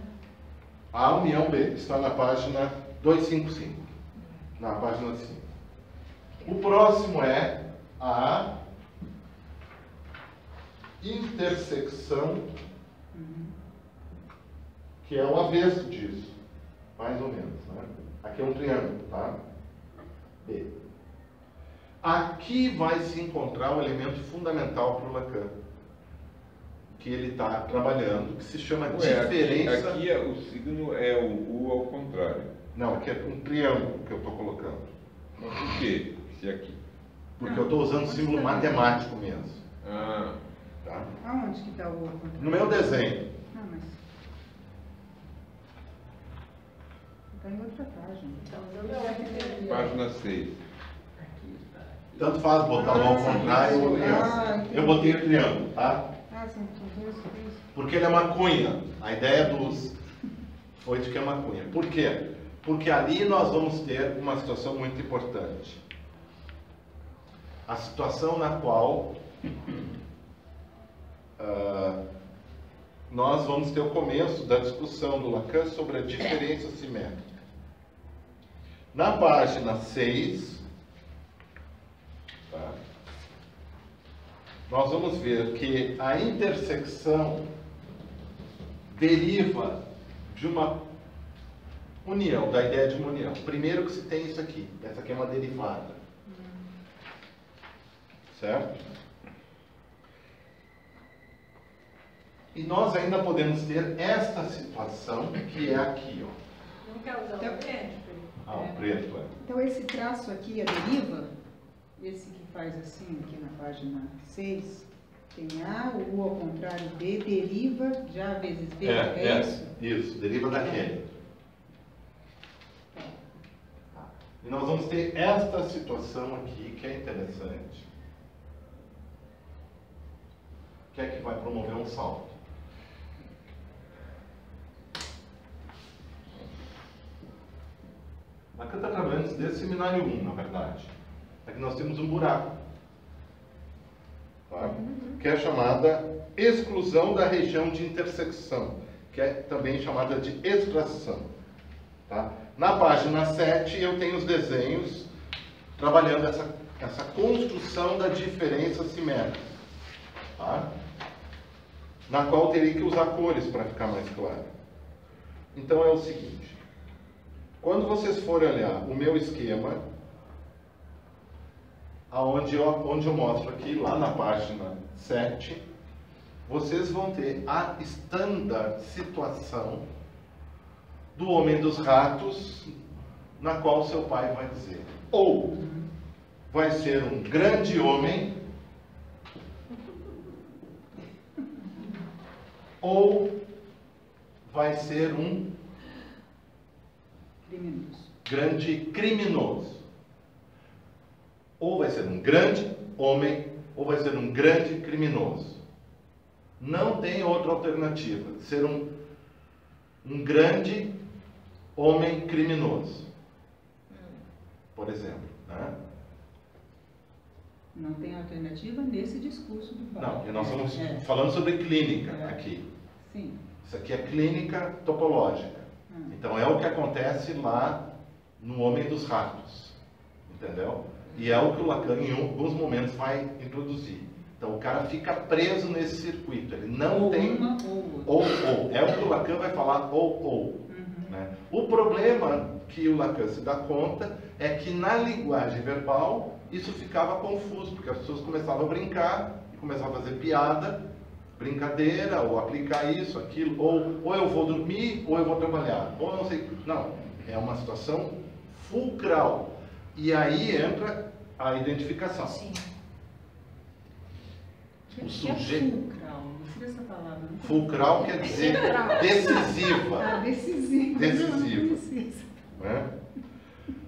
A união B está na página 255. Na página 5. O próximo é a intersecção, que é o avesso disso, mais ou menos, né? Aqui é um triângulo, tá? B. Aqui vai se encontrar o elemento fundamental para o Lacan, que ele está trabalhando, que se chama diferença... Aqui o signo é o U ao contrário. Não, aqui é um triângulo que eu estou colocando. Mas por quê? Se aqui. Porque eu estou usando símbolo matemático mesmo. Ah, Tá? Aonde que está o U? No meu desenho, Ah, mas... Está em outra página. Então, eu já entendi. página 6. tanto faz botar o ao contrário ou o Ah, triângulo. Eu botei o triângulo, tá? Ah, são dois. Porque ele é uma cunha. A ideia dos foi de que é uma cunha. Por quê? Porque ali nós vamos ter uma situação muito importante. A situação na qual nós vamos ter o começo da discussão do Lacan sobre a diferença simétrica. Na página 6, tá? Nós vamos ver que a intersecção deriva de uma união, da ideia de uma união. Primeiro que se tem isso aqui, essa aqui é uma derivada. Certo? E nós ainda podemos ter esta situação que é aqui, ó. Não quer usar o preto? Felipe? Ah, o preto, é. Então esse traço aqui, a deriva, esse que faz assim aqui na página 6, tem A, o U ao contrário, B, deriva de A vezes B, é isso? Isso, deriva daquele. E nós vamos ter esta situação aqui que é interessante, que é que vai promover um salto. Lacan está trabalhando desde seminário 1, na verdade. Aqui nós temos um buraco, tá? Que é chamada exclusão da região de intersecção, que é também chamada de extração. Tá? Na página 7 eu tenho os desenhos trabalhando essa construção da diferença simétrica, tá? Na qual terei que usar cores para ficar mais claro. Então é o seguinte: quando vocês forem olhar o meu esquema, onde eu mostro aqui, lá na página 7, vocês vão ter a standard situação do homem dos ratos, na qual seu pai vai dizer: ou vai ser um grande homem, ou vai ser um Criminoso. grande criminoso. Ou vai ser um grande homem, ou vai ser um grande criminoso. Não tem outra alternativa. Ser um grande homem criminoso, por exemplo, né? Não tem alternativa nesse discurso do pai. Não, e nós estamos É. falando sobre clínica aqui. Sim. Isso aqui é clínica topológica. Então é o que acontece lá no Homem dos Ratos. Entendeu? E é o que o Lacan, em alguns momentos, vai introduzir. Então, o cara fica preso nesse circuito. Ele não Ou tem... uma ou outra. Ou. É o que o Lacan vai falar ou. Né? O problema que o Lacan se dá conta é que na linguagem verbal isso ficava confuso, porque as pessoas começavam a brincar, e começavam a fazer piada, brincadeira, ou aplicar isso, aquilo, ou eu vou dormir, ou eu vou trabalhar, ou não sei. Não, é uma situação fulcral. E aí entra a identificação. Sim. O sujeito. Fulcral, gostei dessa palavra. Não? Fulcral quer dizer decisiva. Ah, decisivo. Decisivo. Né?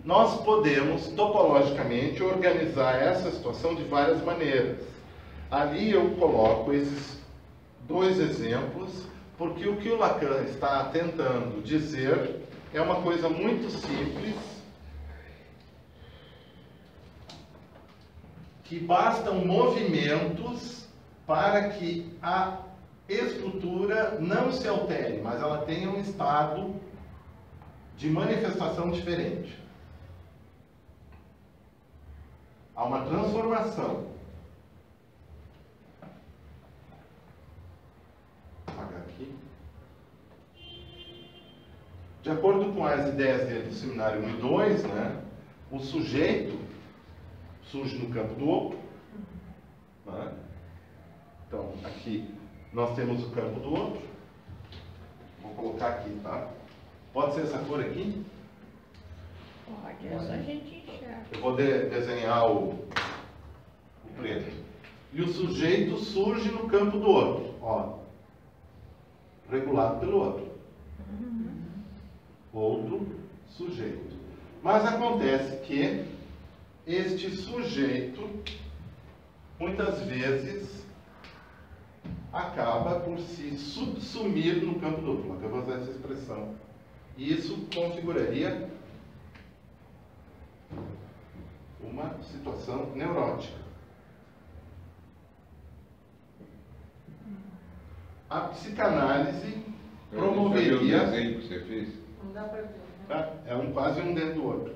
Nós podemos, topologicamente, organizar essa situação de várias maneiras. Ali eu coloco esses dois exemplos, porque o que o Lacan está tentando dizer é uma coisa muito simples, que bastam movimentos para que a estrutura não se altere, mas ela tenha um estado de manifestação diferente. Há uma transformação. Vou apagar aqui. De acordo com as ideias dele do seminário 1 e 2, né, o sujeito surge no campo do outro. Né? Então, aqui nós temos o campo do outro. Vou colocar aqui, tá? Pode ser essa cor aqui? Pode, essa a gente enxerga. Eu vou desenhar o preto. E o sujeito surge no campo do outro, ó. Regulado pelo outro. Outro sujeito. Mas acontece que este sujeito, muitas vezes, acaba por se subsumir no campo do outro. Acaba de usar essa expressão. E isso configuraria uma situação neurótica. A psicanálise promoveria... O desenho que você fez? Não dá para ver. Tá? É quase um dentro do outro.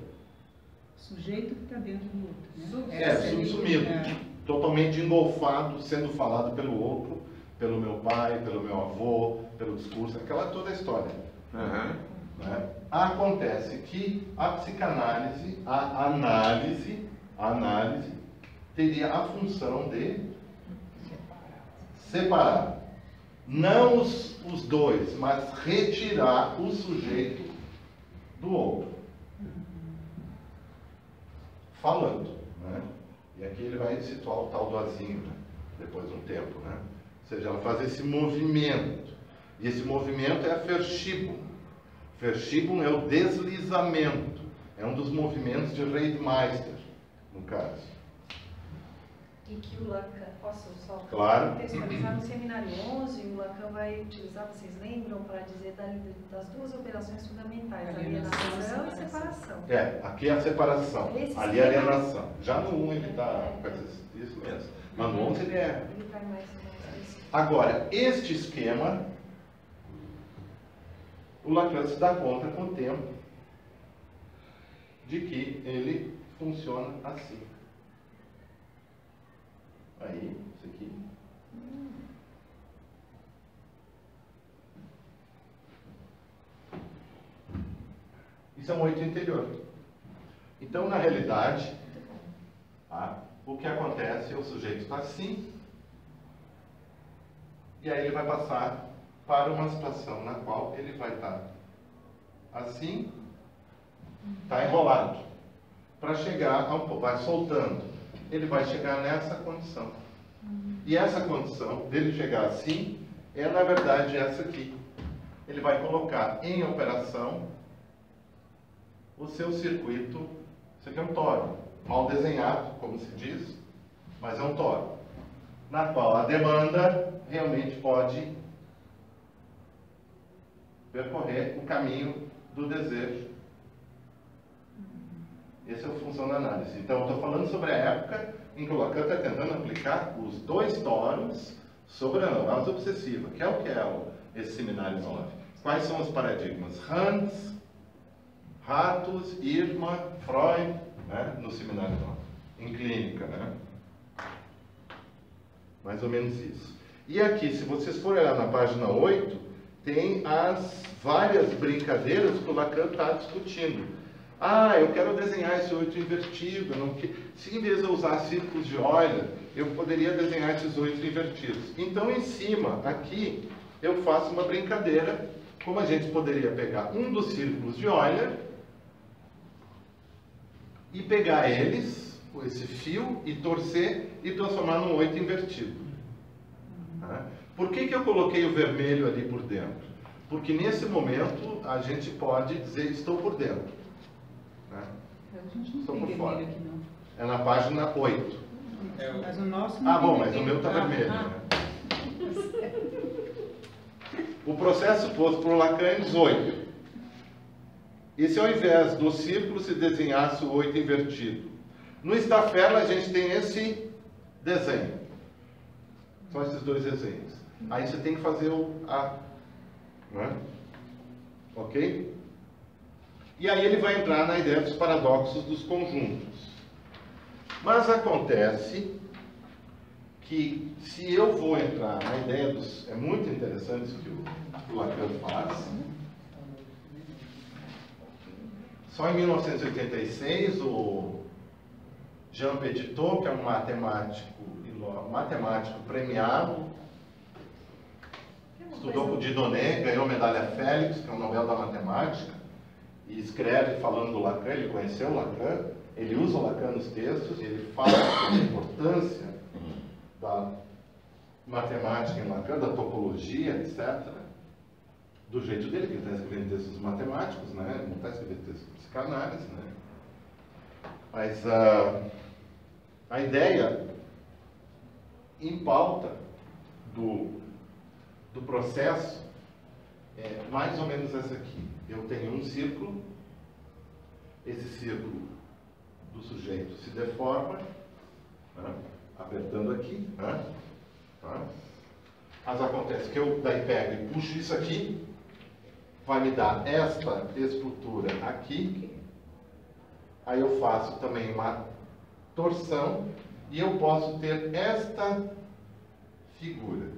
Sujeito que está dentro do outro. Né? É, Essa ali, subsumido. é. Totalmente engolfado, sendo falado pelo outro, pelo meu pai, pelo meu avô, pelo discurso, aquela toda a história. Aham. Né? Acontece que a psicanálise, a análise, teria a função de separar. Não os dois, mas retirar o sujeito do outro. Falando. Né? E aqui ele vai situar o tal do azinho, né? Depois de um tempo. Né? Ou seja, ela faz esse movimento. E esse movimento é a Verschiebung. Verschiebung é o deslizamento. É um dos movimentos de Reidmeister, no caso. E que o Lacan, posso só Claro. contextualizar no seminário 11, o Lacan vai utilizar, vocês lembram, para dizer das duas operações fundamentais, alienação e separação. É, aqui é a separação, Esse ali é a esquema- alienação. Já no 1 ele está isso mesmo, mas no 11 ele é. Ele vai mais específico. Agora, este esquema, o Lacan se dá conta com o tempo de que ele funciona assim. Aí, isso aqui. Isso é um 8 interior. Então, na realidade, tá, o que acontece é o sujeito está assim, e aí ele vai passar para uma situação na qual ele vai estar assim, está enrolado, para chegar a um pouco, vai soltando. Ele vai chegar nessa condição. E essa condição dele chegar assim é, na verdade, essa aqui. Ele vai colocar em operação o seu circuito. Isso aqui é um toro, mal desenhado, como se diz, mas é um toro, na qual a demanda realmente pode percorrer o caminho do desejo. Essa é a função da análise. Então, eu estou falando sobre a época em que o Lacan está tentando aplicar os dois toros sobre a neurose obsessiva, que é esse seminário 9. Quais são os paradigmas? Hans, Ratus, Irma, Freud, né, no seminário 9. em clínica, né? Mais ou menos isso. E aqui, se vocês forem olhar na página 8, tem as várias brincadeiras que o Lacan está discutindo. Ah, eu quero desenhar esse 8 invertido. Se em vez de eu usar círculos de Euler, eu poderia desenhar esses 8 invertidos. Então, em cima, aqui, eu faço uma brincadeira, como a gente poderia pegar um dos círculos de Euler e pegar eles, com esse fio, e torcer e transformar num 8 invertido. Por que eu coloquei o vermelho ali por dentro? Porque nesse momento a gente pode dizer estou por dentro. A gente não Estou tem por fora. vermelho aqui, não. É na página 8. Mas o nosso não Ah, tem bom, mas o vermelho. meu está vermelho. Ah, Né? O processo posto por Lacan diz 8. E se ao invés do círculo se desenhasse o 8 invertido? No Staffel a gente tem esse desenho. São esses dois desenhos. Aí você tem que fazer o A. Né? Ok? E aí ele vai entrar na ideia dos paradoxos dos conjuntos. Mas acontece que se eu vou entrar na ideia dos... É muito interessante isso que o Lacan faz. Só em 1986 o Jean Petitot, que é um matemático premiado, estudou com o Dieudonné, ganhou a medalha Félix, que é o Nobel da Matemática, e escreve falando do Lacan. Ele conheceu o Lacan, ele usa o Lacan nos textos, e ele fala sobre a importância da matemática em Lacan, da topologia, etc. Do jeito dele, que ele está escrevendo textos matemáticos, né? Ele não está escrevendo textos de psicanálise, né? Mas a ideia em pauta do processo é mais ou menos essa aqui. Eu tenho um círculo, esse círculo do sujeito se deforma, né? Apertando aqui, né? Tá? Mas acontece que eu daí pego e puxo isso aqui, vai me dar esta estrutura aqui, aí eu faço também uma torção e eu posso ter esta figura.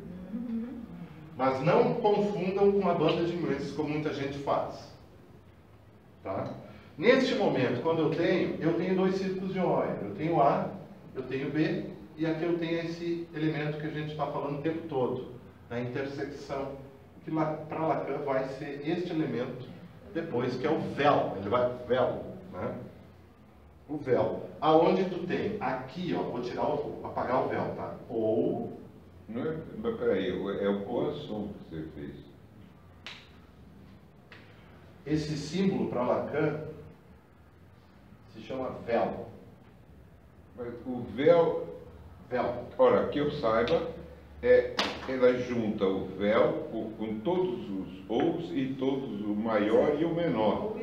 Mas não confundam com uma banda de nuances, como muita gente faz. Tá? Neste momento, quando eu tenho dois círculos de Euler. Eu tenho A, eu tenho B, e aqui eu tenho esse elemento que a gente está falando o tempo todo, na intersecção, que para Lacan vai ser este elemento depois, que é o véu. Ele vai véu, né? O véu. Aonde tu tem? Aqui, ó, vou apagar o véu, tá? Ou... Não é, mas peraí, é o Poisson que você fez. Esse símbolo para Lacan se chama véu. Mas o véu, ora, que eu saiba, ela junta o véu com todos os ous e todos o maior e o menor.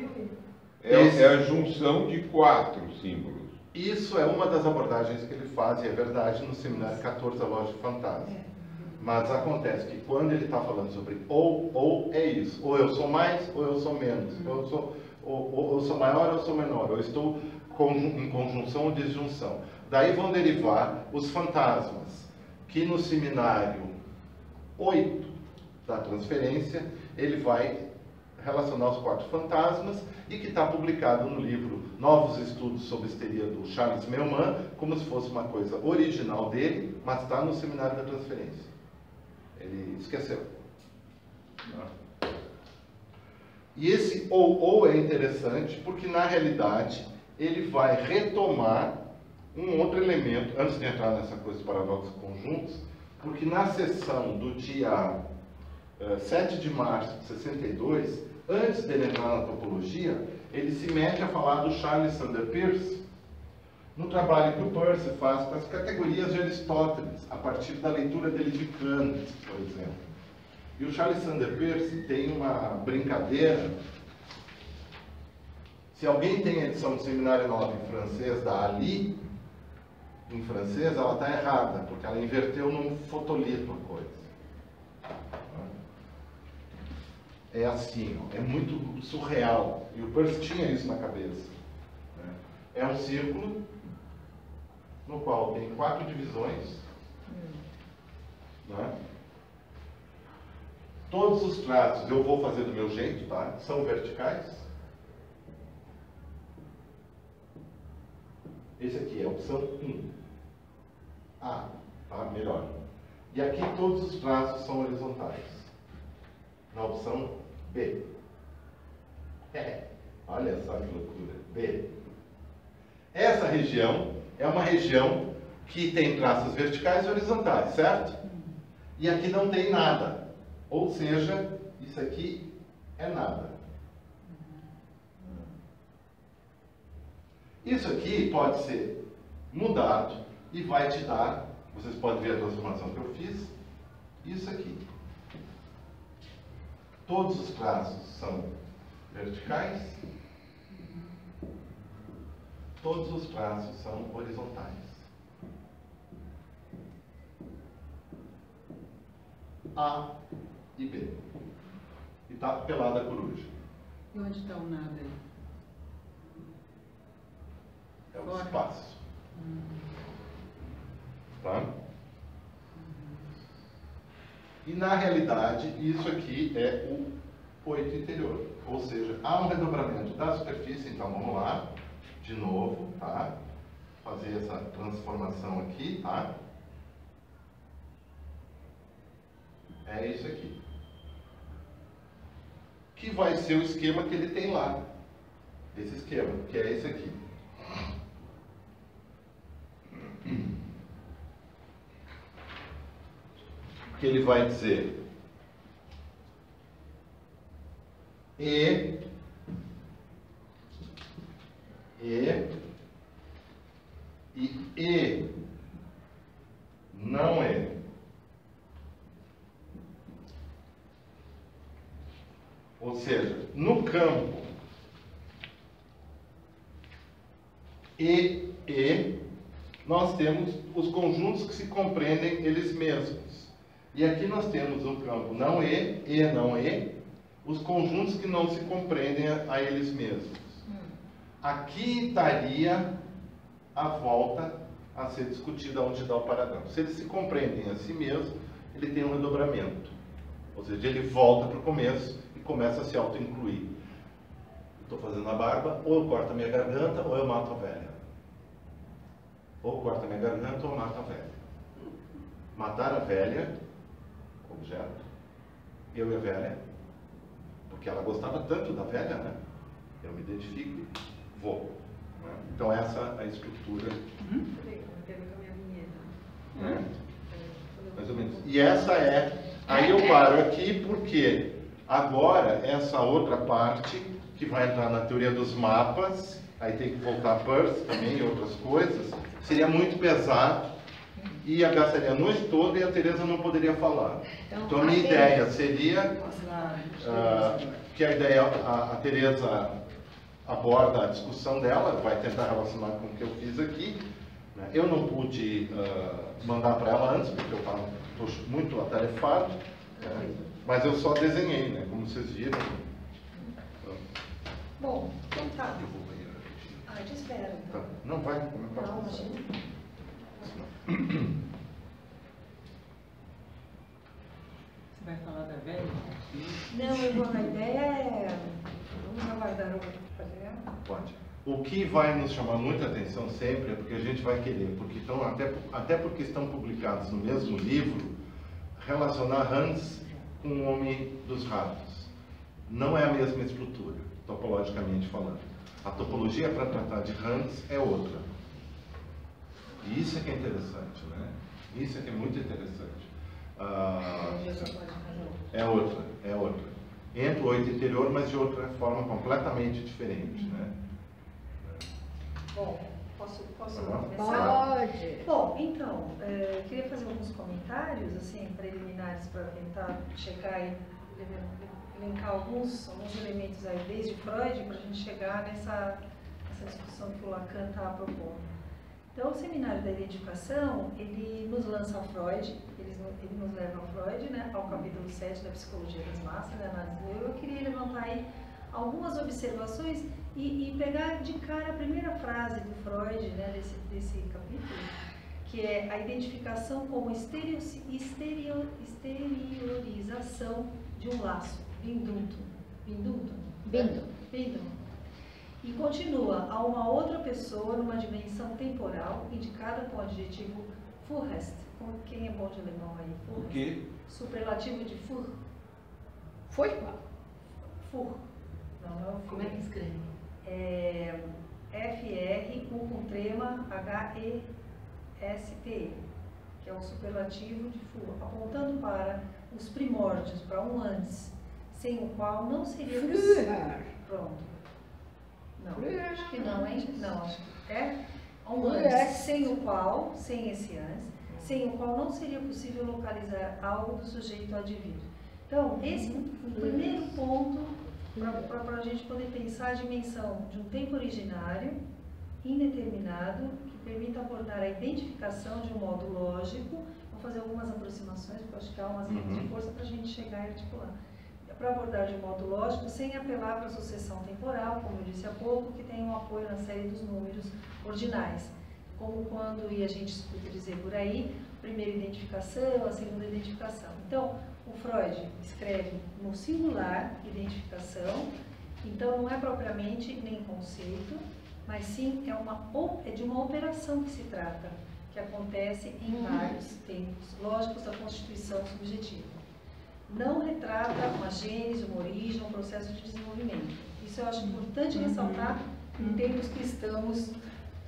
É a junção de 4 símbolos. Isso é uma das abordagens que ele faz, e é verdade, no seminário 14, a Lógica Fantástica. Mas acontece que quando ele está falando sobre ou é isso, ou eu sou mais ou eu sou menos, ou eu sou maior ou eu sou menor, ou eu estou em conjunção ou disjunção. Daí vão derivar os fantasmas, que no seminário 8 da transferência, ele vai relacionar os 4 fantasmas, e que está publicado no livro Novos Estudos sobre Histeria, do Charles Mellman, como se fosse uma coisa original dele, mas está no seminário da transferência. Ele esqueceu. E esse ou é interessante porque, na realidade, ele vai retomar um outro elemento, antes de entrar nessa coisa dos paradoxos conjuntos, porque na sessão do dia 7 de março de 62, antes dele entrar na topologia, ele se mete a falar do Charles Sanders Peirce, no trabalho que o Peirce faz para as categorias de Aristóteles, a partir da leitura dele de Kant, por exemplo. E o Charles Sanders Peirce tem uma brincadeira. Se alguém tem a edição do Seminário 9 em francês da Ali, em francês, ela está errada, porque ela inverteu num fotolito a coisa. É assim, ó, é muito surreal. E o Peirce tinha isso na cabeça. É um círculo no qual tem 4 divisões, né? Todos os traços eu vou fazer do meu jeito, tá? São verticais. Esse aqui é a opção 1. A, tá? Melhor. E aqui todos os traços são horizontais. Na opção B. Olha só que loucura. B. Essa região é uma região que tem traços verticais e horizontais, certo? E aqui não tem nada. Ou seja, isso aqui é nada. Isso aqui pode ser mudado e vai te dar, vocês podem ver a transformação que eu fiz, isso aqui. Todos os traços são verticais, todos os traços são horizontais. A e B. E está pelada a coruja. E onde está o nada aí? É o Fora. espaço. Tá? E na realidade, isso aqui é o 8 interior. Ou seja, há um redobramento da superfície. Então vamos lá, de novo, tá? Fazer essa transformação aqui, tá? É isso aqui. Que vai ser o esquema que ele tem lá. Esse esquema, que é esse aqui. Que ele vai dizer E não é. Ou seja, no campo E, nós temos os conjuntos que se compreendem eles mesmos. E aqui nós temos no campo não E, não E, os conjuntos que não se compreendem a eles mesmos. Aqui estaria a volta a ser discutida onde dá o paradão. Se eles se compreendem a si mesmos, ele tem um redobramento. Ou seja, ele volta para o começo e começa a se auto-incluir. Estou fazendo a barba, ou eu corto a minha garganta, ou eu mato a velha. Ou corto a minha garganta, ou eu mato a velha. Matar a velha, objeto, eu e a velha, porque ela gostava tanto da velha, né? Eu me identifico, vou. Né? Então essa é a estrutura. Né? Mais ou menos. E essa é. Aí eu paro aqui porque agora essa outra parte que vai entrar na teoria dos mapas, aí tem que voltar a Peirce também e outras coisas, seria muito pesado e gastaria a noite toda e a Teresa não poderia falar. Então a minha ideia seria que a ideia, a Teresa aborda a discussão dela, vai tentar relacionar com o que eu fiz aqui. Né? Eu não pude mandar para ela antes, porque eu estou muito atarefado, né? Mas eu só desenhei, né? Como vocês viram. Bom, então tá. Eu vou banheiro. Ah, te espero então. Tá. Não vai, como é que Não, passa? imagina. Você vai falar da velha? Não, a ideia é. Vamos aguardar o programa. Pode. O que vai nos chamar muita atenção sempre é porque a gente vai querer, porque estão, até porque estão publicados no mesmo livro, relacionar Hans com o Homem dos Ratos. Não é a mesma estrutura, topologicamente falando. A topologia para tratar de Hans é outra. E isso é que é interessante, né? Isso é que é muito interessante. É outra. Entra o 8 interior, mas de outra forma completamente diferente, né? Bom, posso Pode. começar? Pode. Bom, então, queria fazer alguns comentários, assim, preliminares para tentar chegar e elencar alguns elementos aí, desde Freud, para a gente chegar nessa discussão que o Lacan está propondo. Então, o Seminário da Identificação, ele nos lança a Freud, ele nos leva a Freud, né, ao capítulo 7 da Psicologia das Massas, da análise do eu. Eu queria levantar aí algumas observações e pegar de cara a primeira frase do Freud, né, desse capítulo, que é a identificação como exteriorização de um laço, Binduntum. E continua, a uma outra pessoa numa dimensão temporal, indicada com o adjetivo Furrest. Quem é bom de alemão aí? O quê? Superlativo de Fur. Foi qual? Fur. Não é o Fur. Como é que escreve? É FR, U com trema, HESTE, que é o superlativo de Fur, apontando para os primórdios, para um antes, sem o qual não seria possível. Pronto. Não, acho que não, hein? Não, acho que é um antes, sem o qual, sem esse antes, sem o qual não seria possível localizar algo do sujeito a advir. Então, esse é o primeiro ponto para a gente poder pensar a dimensão de um tempo originário, indeterminado, que permita abordar a identificação de um modo lógico. Vou fazer algumas aproximações, porque eu acho que há umas linhas de força para a gente chegar e articular. Para abordar de um modo lógico, sem apelar para a sucessão temporal, como eu disse há pouco, que tem um apoio na série dos números ordinais. Como quando, e a gente escuta dizer por aí, a primeira identificação, a segunda identificação. Então, o Freud escreve no singular, identificação, então não é propriamente nem conceito, mas sim é de uma operação que se trata, que acontece em vários tempos lógicos da constituição subjetiva. Não retrata uma gênese, uma origem, um processo de desenvolvimento. Isso eu acho importante ressaltar em termos cristãos,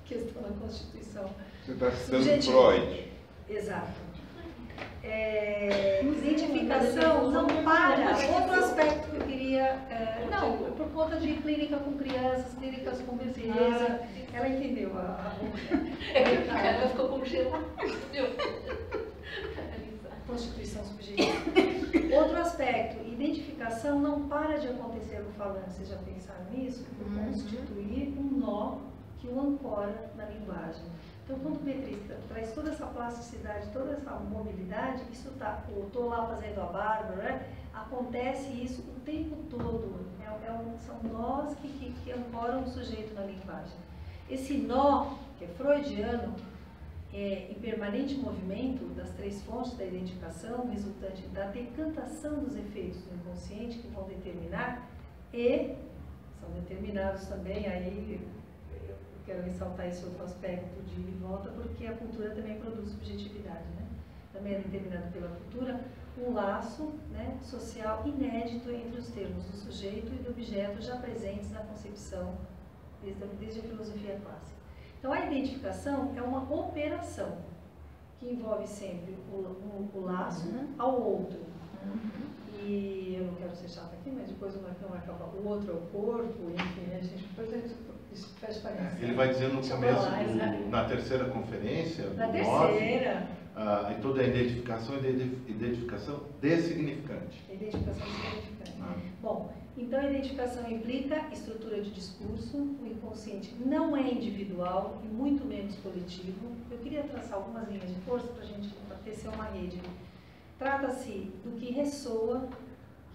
questão da Constituição. Você está citando Freud. Exato. Identificação não para. Outro aspecto que eu queria. Não, por conta de clínica com crianças, clínicas com beleza. Ela entendeu Ela ficou com o cheiro. Constituição subjetiva. Outro aspecto, identificação não para de acontecer no falante. Vocês já pensaram nisso? Por constituir um nó que o ancora na linguagem. Então, quando o petrista traz toda essa plasticidade, toda essa mobilidade, isso está, eu estou lá fazendo a Bárbara, né? Acontece isso o tempo todo. São nós que ancoram o sujeito na linguagem. Esse nó, que é freudiano, em permanente movimento das três fontes da identificação, resultante da decantação dos efeitos do inconsciente que vão determinar, e são determinados também, aí eu quero ressaltar esse outro aspecto de ir e volta, porque a cultura também produz subjetividade, né? Também é determinado pela cultura um laço, né, social inédito entre os termos do sujeito e do objeto já presentes na concepção desde a filosofia clássica. Então, a identificação é uma operação que envolve sempre o laço ao outro. E eu não quero ser chata aqui, mas depois o Marcão vai acabar. O outro é o corpo, enfim, a gente depois faz parênteses. Ele vai dizer no começo, na terceira conferência, na terceira, e toda a identificação dessignificante. Identificação significante. Bom, então a identificação implica estrutura de discurso, o inconsciente não é individual e muito menos coletivo. Eu queria traçar algumas linhas de força para a gente tecer uma rede. Trata-se do que ressoa,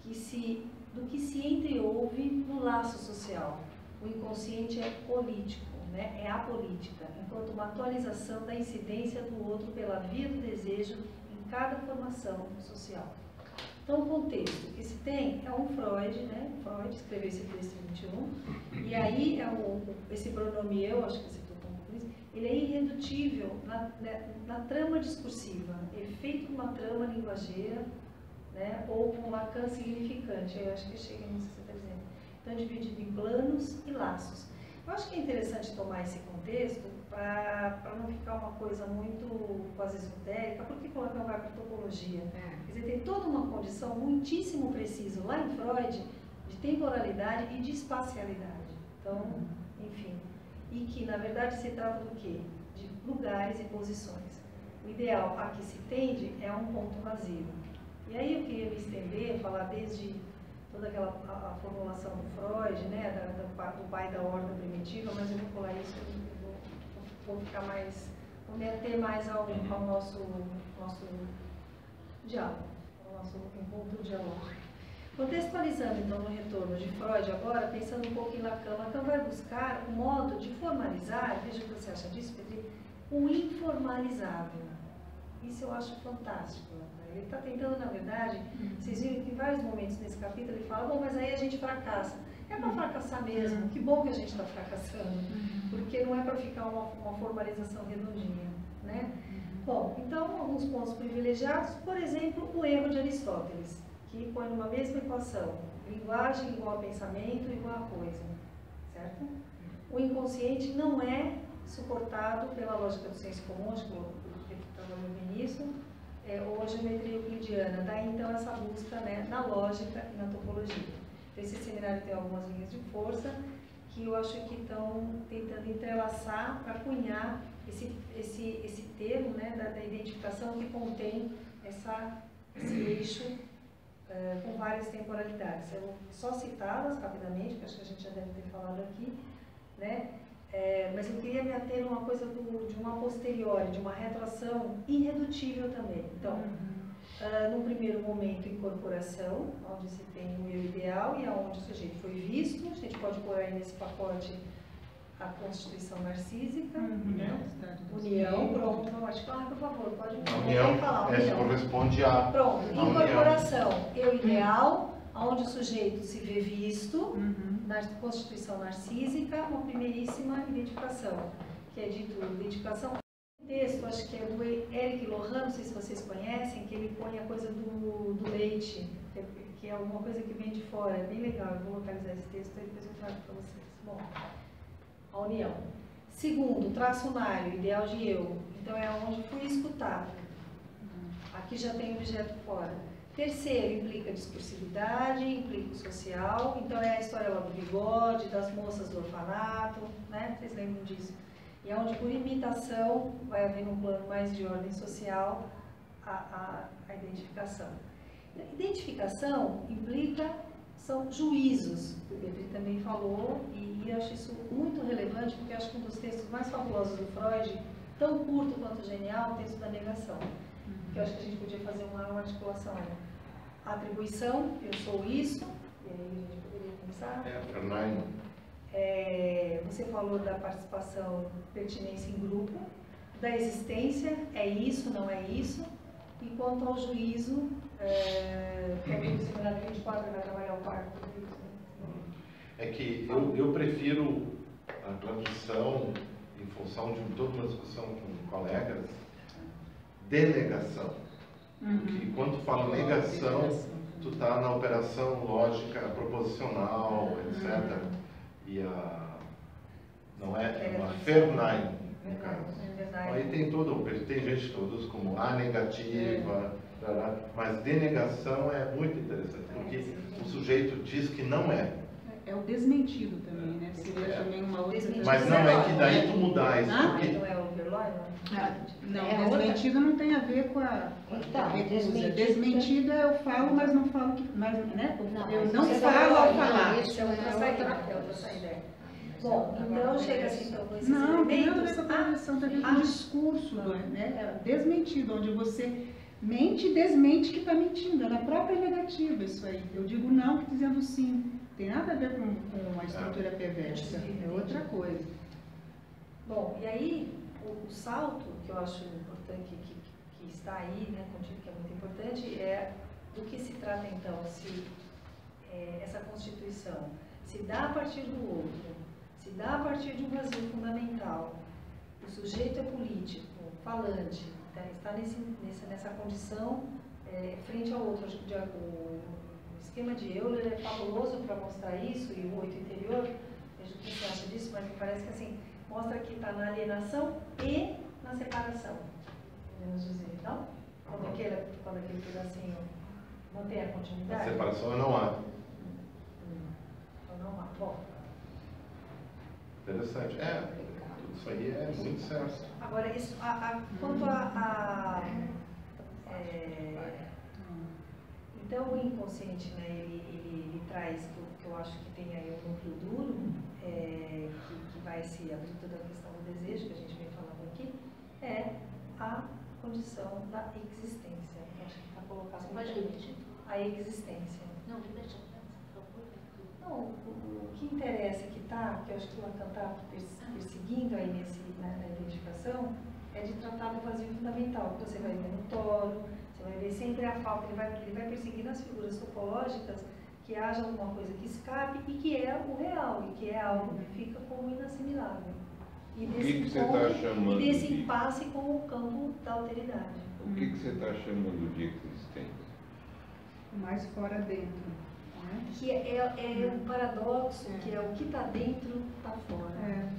do que se entreouve no laço social. O inconsciente é político, né? É apolítica, enquanto uma atualização da incidência do outro pela via do desejo em cada formação social. Então, o contexto que se tem é um Freud, né? Freud escreveu esse texto em 21, e aí esse pronome eu, acho que você tocou um pouco nisso, ele é irredutível na trama discursiva, efeito de uma trama linguageira, né? Ou com Lacan significante, eu acho que chega nisso que você está dizendo. Então, dividido em planos e laços. Eu acho que é interessante tomar esse contexto para não ficar uma coisa muito quase esotérica, porque colocar vai para a topologia. Quer dizer, tem toda uma condição muitíssimo precisa lá em Freud de temporalidade e de espacialidade. Então, enfim, e que na verdade se trata do quê? De lugares e posições. O ideal a que se tende é um ponto vazio. E aí eu queria me estender, falar desde toda a formulação do Freud, né, do pai da ordem primitiva, mas eu vou pular isso, vou ficar mais, vou me ater mais ao nosso diálogo, ao nosso encontro dialógico. Contextualizando, então, no retorno de Freud agora, pensando um pouco em Lacan, Lacan vai buscar um modo de formalizar, veja o que você acha disso, Pedro, o informalizável. Isso eu acho fantástico. Ele está tentando, na verdade, vocês viram que em vários momentos nesse capítulo ele fala, bom, mas aí a gente fracassa. É para fracassar mesmo, que bom que a gente está fracassando, porque não é para ficar uma formalização redondinha, né? Bom, então, alguns pontos privilegiados, por exemplo, o erro de Aristóteles, que põe numa mesma equação, linguagem igual a pensamento igual a coisa, certo? O inconsciente não é suportado pela lógica do senso comum, acho que eu trabalhei nisso, ou a geometria euclidiana, daí então essa busca, né, na lógica e na topologia. Esse seminário tem algumas linhas de força que eu acho que estão tentando entrelaçar para cunhar esse termo, né, da identificação que contém esse eixo com várias temporalidades. Eu vou só citá-las rapidamente, que acho que a gente já deve ter falado aqui, né? Mas eu queria me ater numa coisa de uma posteriori, de uma retroação irredutível também. Então, no primeiro momento, incorporação, onde se tem o eu ideal e aonde o sujeito foi visto. A gente pode pôr aí nesse pacote a constituição narcísica, né? União, pronto, não acho que por favor, pode falar. Essa corresponde a... Pronto, incorporação, eu ideal, onde o sujeito se vê visto, na constituição narcísica, uma primeiríssima identificação, que é dito identificação. O texto, acho que é do Eric Lohan, não sei se vocês conhecem, que ele põe a coisa do leite, que é alguma coisa que vem de fora, é bem legal, eu vou localizar esse texto e depois eu trago para vocês. Bom, a união. Segundo, traço unário, ideal de eu, então é onde fui escutado. Aqui já tem objeto fora. Terceiro, implica discursividade, implica o social, então é a história lá do bigode, das moças do orfanato, né? Vocês lembram disso? E é onde, por imitação, vai haver um plano mais de ordem social a identificação. Identificação implica, são juízos, que o Petri também falou, e eu acho isso muito relevante, porque eu acho que um dos textos mais fabulosos do Freud, tão curto quanto genial, é o texto da negação. Que eu acho que a gente podia fazer uma articulação. Atribuição, eu sou isso, e aí a gente poderia começar. Fernando. Você falou da participação, pertinência em grupo, da existência, é isso, não é isso, e quanto ao juízo, que é o seminário 24 vai trabalhar o quarto do juízo. É que eu prefiro a tradução, em função de toda uma discussão com colegas, denegação. Porque quando fala negação, tu está na operação lógica proposicional, etc. E não é uma Vernein, no caso. Aí tem gente que traduz como a negativa, mas denegação é muito interessante, porque o sujeito diz que não é. É o desmentido também, né? Seria também uma outra... Mas não é que daí tu mudar isso. Porque... Não é o Verloy, não? Não, desmentido não tem a ver com a recusa. Desmentido é eu falo, mas não falo que... Mas, né? Eu não falo ao falar. Isso é outra saída. Bom, então chega assim, então, com esses não, tem elementos... nada a ver com a tradução, tem a ver com o discurso, né? Desmentido, onde você mente e desmente que está mentindo. É na própria negativa isso aí. Eu digo não dizendo sim. Tem nada a ver com a estrutura perversa, é outra coisa. Bom, e aí o salto que eu acho importante, que está aí, né, contigo, que é muito importante, é do que se trata então, se essa Constituição se dá a partir do outro, se dá a partir de um vazio fundamental, o sujeito é político, falante, está nessa condição frente ao outro. O esquema de Euler é fabuloso para mostrar isso, e o oito interior, veja o que você acha disso, mas me parece que assim, mostra que está na alienação e na separação, podemos dizer, não? Quando aquele pedacinho mantém a continuidade? A separação não há. Então não há. Bom. Interessante. Isso aí é muito certo. Agora, isso, quanto então, o inconsciente, né, ele traz, que eu acho que tem aí um núcleo duro, que vai se abrir toda a questão do desejo, que a gente vem falando aqui, é a condição da existência. Acho que está colocado. Pode repetir? A existência. Não, deixa. Não, o que interessa que eu acho que o Lacan está perseguindo aí na identificação, é de tratar do vazio fundamental. Você vai ver no Toro, você vai ver sempre a falta, ele vai perseguir nas figuras topológicas que haja alguma coisa que escape e que é o real, e que é algo que fica como inassimilável. E o que você está chamando desse impasse com o campo da alteridade. O que você está chamando de existência? Mais fora dentro. Né? Que é um paradoxo, que é o que está dentro, está fora.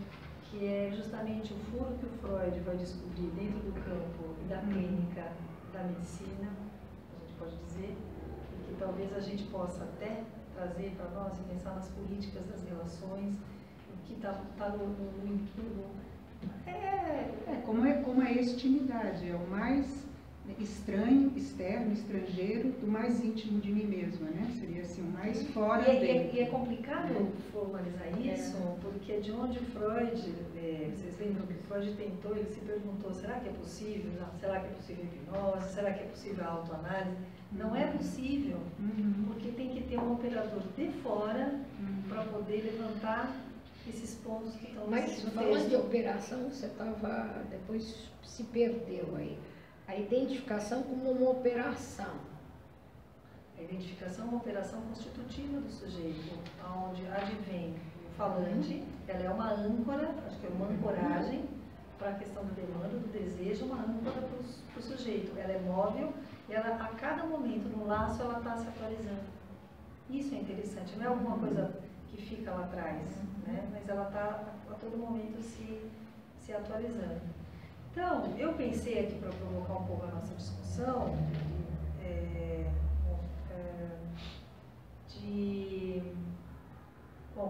Que é justamente o furo que o Freud vai descobrir dentro do campo da clínica, da medicina, a gente pode dizer, e que talvez a gente possa até trazer para nós e pensar nas políticas das relações, o que está no como é a intimidade, é o mais estranho, externo, estrangeiro, do mais íntimo de mim mesma, né? Seria assim, o mais fora dentro. E é complicado formalizar isso, porque de onde Freud, vocês lembram que Freud tentou, ele se perguntou, será que é possível? Será que é possível hipnose? Será que é possível a autoanálise? Não é possível, porque tem que ter um operador de fora para poder levantar esses pontos que estão Mas falando de operação, você estava, depois se perdeu aí. A identificação como uma operação. A identificação é uma operação constitutiva do sujeito, onde advém o falante, ela é uma âncora, acho que é uma ancoragem para a questão da demanda, do desejo, uma âncora para o sujeito. Ela é móvel, ela a cada momento no laço ela está se atualizando. Isso é interessante, não é alguma coisa que fica lá atrás, né? Mas ela está a todo momento se atualizando. Então, eu pensei aqui para provocar um pouco a nossa discussão,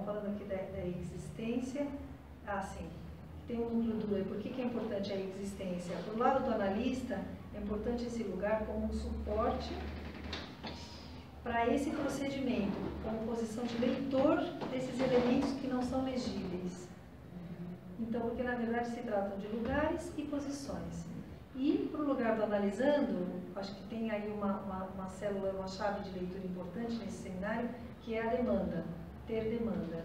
falando aqui da existência, tem um núcleo duro. Por que é importante a existência? Por lado do analista, é importante esse lugar como um suporte para esse procedimento, como posição de leitor desses elementos que não são legíveis. Então, porque na verdade se tratam de lugares e posições. E para o lugar do analisando, acho que tem aí uma célula, uma chave de leitura importante nesse seminário, que é a demanda, ter demanda,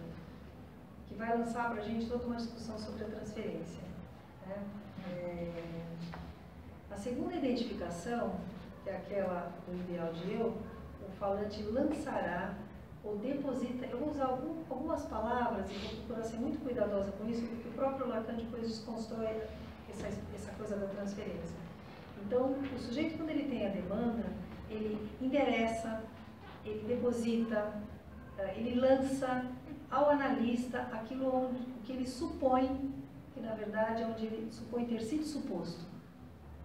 que vai lançar para a gente toda uma discussão sobre a transferência. Né? A segunda identificação, que é aquela do ideal de eu, o falante lançará ou deposita. Eu vou usar algumas palavras e vou procurar ser muito cuidadosa com isso, porque o próprio Lacan depois desconstrói essa coisa da transferência. Então, o sujeito, quando ele tem a demanda, ele endereça, ele deposita, ele lança ao analista aquilo que ele supõe, que na verdade é onde ele supõe ter sido suposto.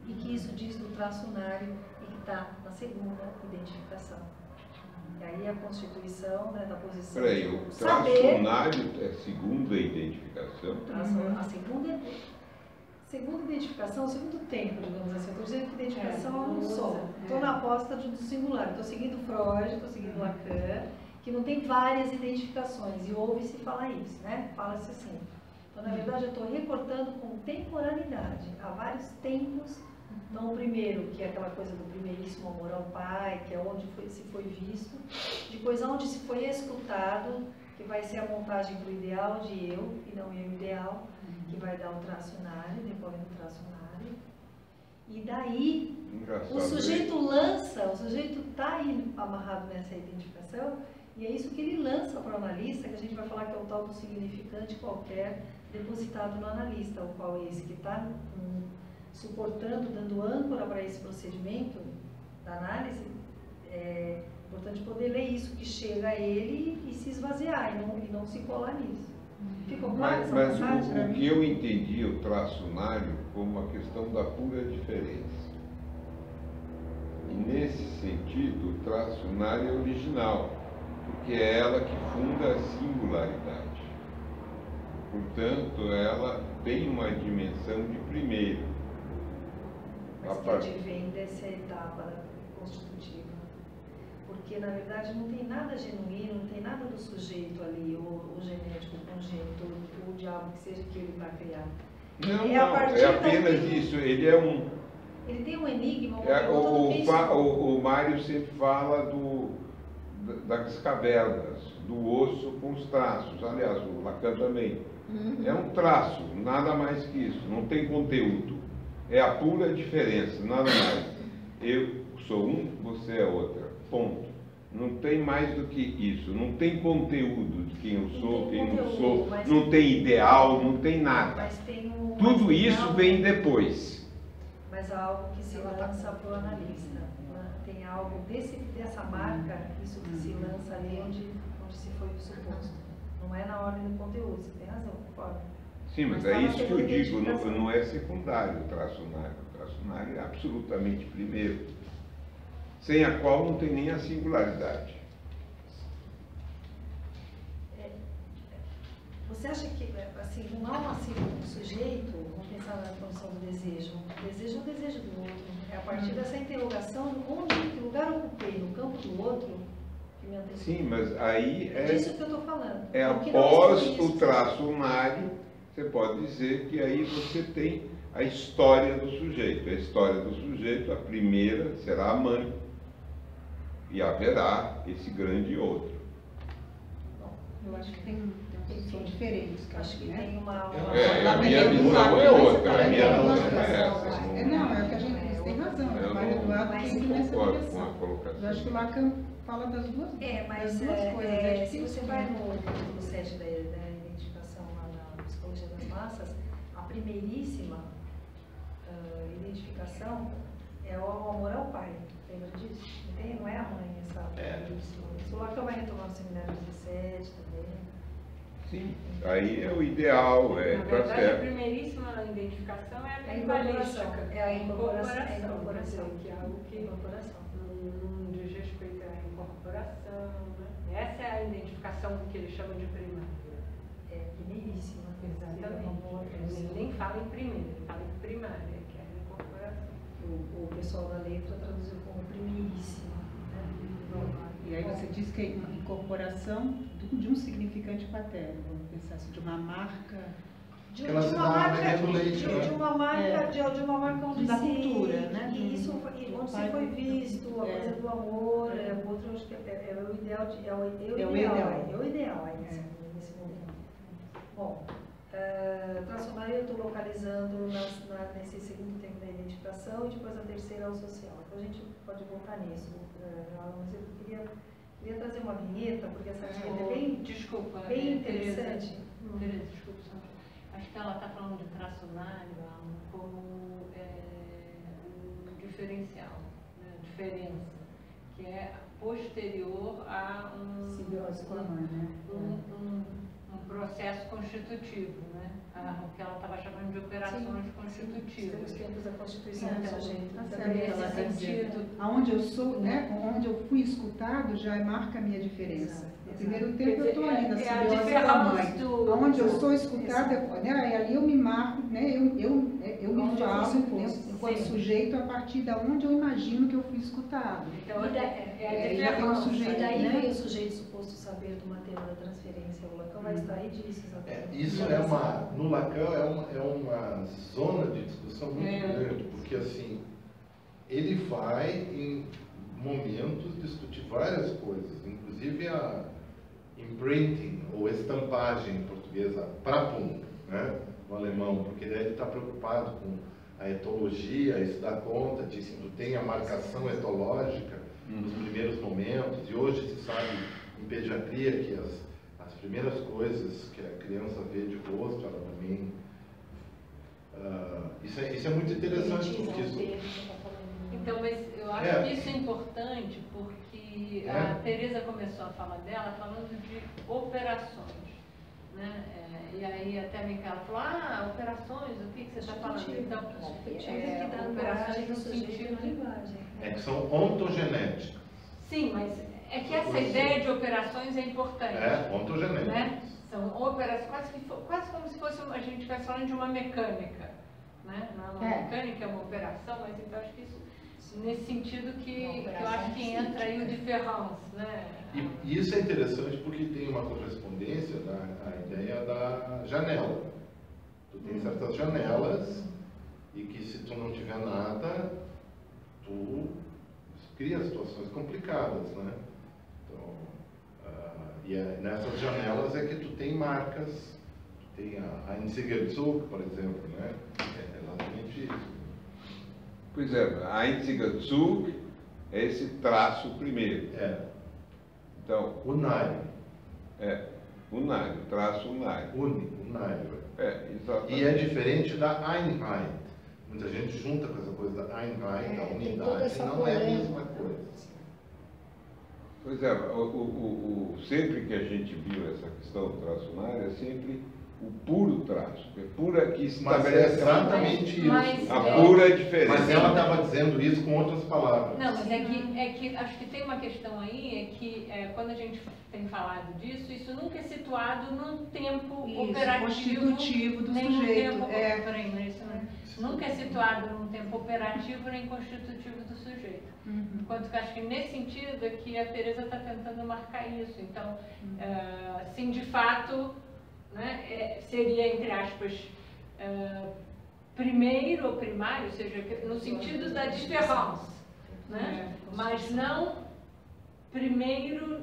E que isso diz do traço unário e que está na segunda identificação. E aí a constituição, né, da posição. Peraí, o traço unário é a segunda identificação? A segunda identificação, o segundo tempo, digamos assim. Eu estou dizendo que identificação é um só. Estou na aposta do singular. Estou seguindo Freud, estou seguindo Lacan, que não tem várias identificações. E ouve-se falar isso, né? Fala-se assim. Então, na verdade, eu estou recortando com temporalidade. Há vários tempos. Então, o primeiro, que é aquela coisa do primeiríssimo amor ao pai, que é onde se foi visto. Depois, onde se foi escutado, que vai ser a montagem para o ideal de eu, e não eu ideal, que vai dar o traço unário, depois do traço unário. E daí, o sujeito lança, o sujeito está aí amarrado nessa identificação, e é isso que ele lança para o analista, que a gente vai falar que é o tal do significante qualquer depositado no analista, o qual é esse que está suportando, dando âncora para esse procedimento da análise. É importante poder ler isso que chega a ele e se esvaziar, e não se colar nisso. Ficou claro essa passagem? O que eu entendi o traço unário como uma questão da pura diferença. E nesse sentido, o traço unário é original, porque é ela que funda a singularidade. Portanto, ela tem uma dimensão de primeiro. Mas que advém dessa etapa constitutiva. Porque, na verdade, não tem nada genuíno, não tem nada do sujeito ali, o genético, o congênito, o diabo que seja que ele vai criar. Não, é apenas isso. Ele é um... Ele tem um enigma. O Mário sempre fala das cavernas, do osso com os traços. Aliás, o Lacan também. É um traço, nada mais que isso, não tem conteúdo. É a pura diferença, nada mais. Eu sou um, você é outra. Ponto. Não tem mais do que isso. Não tem conteúdo de quem eu sou, quem não sou. Não tem ideal, não tem nada. Mas tem um, Tudo isso vem depois. Mas há algo que se lança para o analista. Né? Tem algo dessa marca, isso que se lança ali onde se foi o suposto. Não é na ordem do conteúdo, você tem razão, concordo. Sim, mas é isso que eu digo, não é secundário o traçonário. O traçonário é absolutamente primeiro, sem a qual não tem nem a singularidade. Você acha que, assim, não há um sujeito, vamos pensar na condição do desejo, o desejo é o desejo do outro. É a partir dessa interrogação, que lugar eu ocupei no campo do outro, que me antecipa. Sim, mas aí é disso que eu estou falando. É após o traçonário, você pode dizer que aí você tem a história do sujeito. A história do sujeito, a primeira será a mãe, e haverá esse grande outro. Eu acho que são diferentes, acho que tem uma... A minha visão é outra, a minha não é essa. Não, é o que a gente tem razão. Eu Mário Eduardo tem que nessa concordo com a direção. colocação. Eu acho que o Lacan fala das duas, mas coisas. Se você vai no capítulo 7 da identificação lá na psicologia das massas, a primeiríssima identificação é o amor ao pai. Lembra disso? Não é a mãe essa primeiríssima. Isso o Lacan vai retomar no seminário 17 também. Sim, aí é o ideal, Na tá verdade, certo. a primeiríssima identificação é a incorporação. ritualística. É a incorporação. Que é algo que não diz respeito à incorporação. Né? Essa é a identificação que eles chamam de primária. É primeiríssima. Exatamente. Ele nem fala em primeira, ele fala em primária, que é a incorporação. O pessoal da letra traduziu como primeiríssima. E aí você diz que é uma incorporação de um significante paterno, vamos pensar assim, de uma marca... De uma marca onde da cultura, né? Onde se foi visto, a coisa do amor, o outro acho que é o ideal, é o ideal aí nesse momento. Bom, traçonário eu estou localizando nesse segundo tempo da identificação e depois a terceira é o social. Então a gente pode voltar nisso. Mas eu queria trazer uma vinheta, porque essa vinheta é bem, bem interessante. Tereza, desculpa, acho que ela está falando de traçonário como um diferencial, né, diferença, que é posterior a um processo constitutivo, né? O que ela estava chamando de operações constitutivas. Os tempos da Constituição do sujeito. Nesse sentido. Aonde eu sou, né? Onde eu fui escutado já marca a minha diferença. No primeiro tempo eu estou ali na simbiose da mãe. Aonde eu sou escutada, né? Ali eu me marco, né? Eu me falo, né? Enquanto sujeito a partir da onde eu imagino que eu fui escutado. Então, daí vem o sujeito suposto saber do tema da transferência. O Lacan vai extrair disso, exatamente. Isso no Lacan é uma zona de discussão muito grande, porque assim, ele vai em momentos discutir várias coisas, inclusive a imprinting, ou estampagem em portuguesa, Prapung, né, no alemão, porque daí ele está preocupado com a etologia, isso dá conta disso, tem a marcação etológica nos primeiros momentos, e hoje se sabe em pediatria que as primeiras coisas que a criança vê de rosto, ela também... isso é muito interessante, porque isso... Então, mas eu acho que isso é importante porque a Tereza começou a falar dela falando de operações, né? E aí até a Micaela falou, operações, o que você está falando? Então, operações no sentido de linguagem. Que são ontogenéticas. Sim, mas é que essa ideia de operações é importante. Ontogenéticas. Né? São operações, quase como se fosse a gente estivesse falando de uma mecânica. Né? Uma mecânica é uma operação, mas então acho que isso, nesse sentido que eu acho que entra aí o de Ferrans, né? E isso é interessante porque tem uma correspondência da ideia da janela. Tu tem certas janelas e que se tu não tiver nada, tu cria situações complicadas, né? Então, nessas janelas é que tu tem marcas, tu tem a Einziger Zug, por exemplo, né? É exatamente isso. Pois é, a Einziger Zug é esse traço primeiro. Então, Unário. Unário, traço unário. Unário. Exatamente. E é diferente da Einheit. Muita gente junta com essa coisa da Einheit, da unidade, não é a mesma coisa. Pois é, sempre que a gente viu essa questão do traço unário, é sempre o puro traço. É pura que se estabelece exatamente isso. A pura diferença. Mas ela estava dizendo isso com outras palavras. Não, mas é que acho que tem uma questão aí, é que quando a gente tem falado disso, isso nunca é situado num tempo operativo. Constitutivo do nem sujeito. Nunca é situado num tempo operativo nem constitutivo do sujeito. Enquanto que acho que nesse sentido é que a Teresa está tentando marcar isso. Então, sim, de fato, né, seria, entre aspas, primeiro ou primário, ou seja, no sentido da diferença, né? Mas não primeiro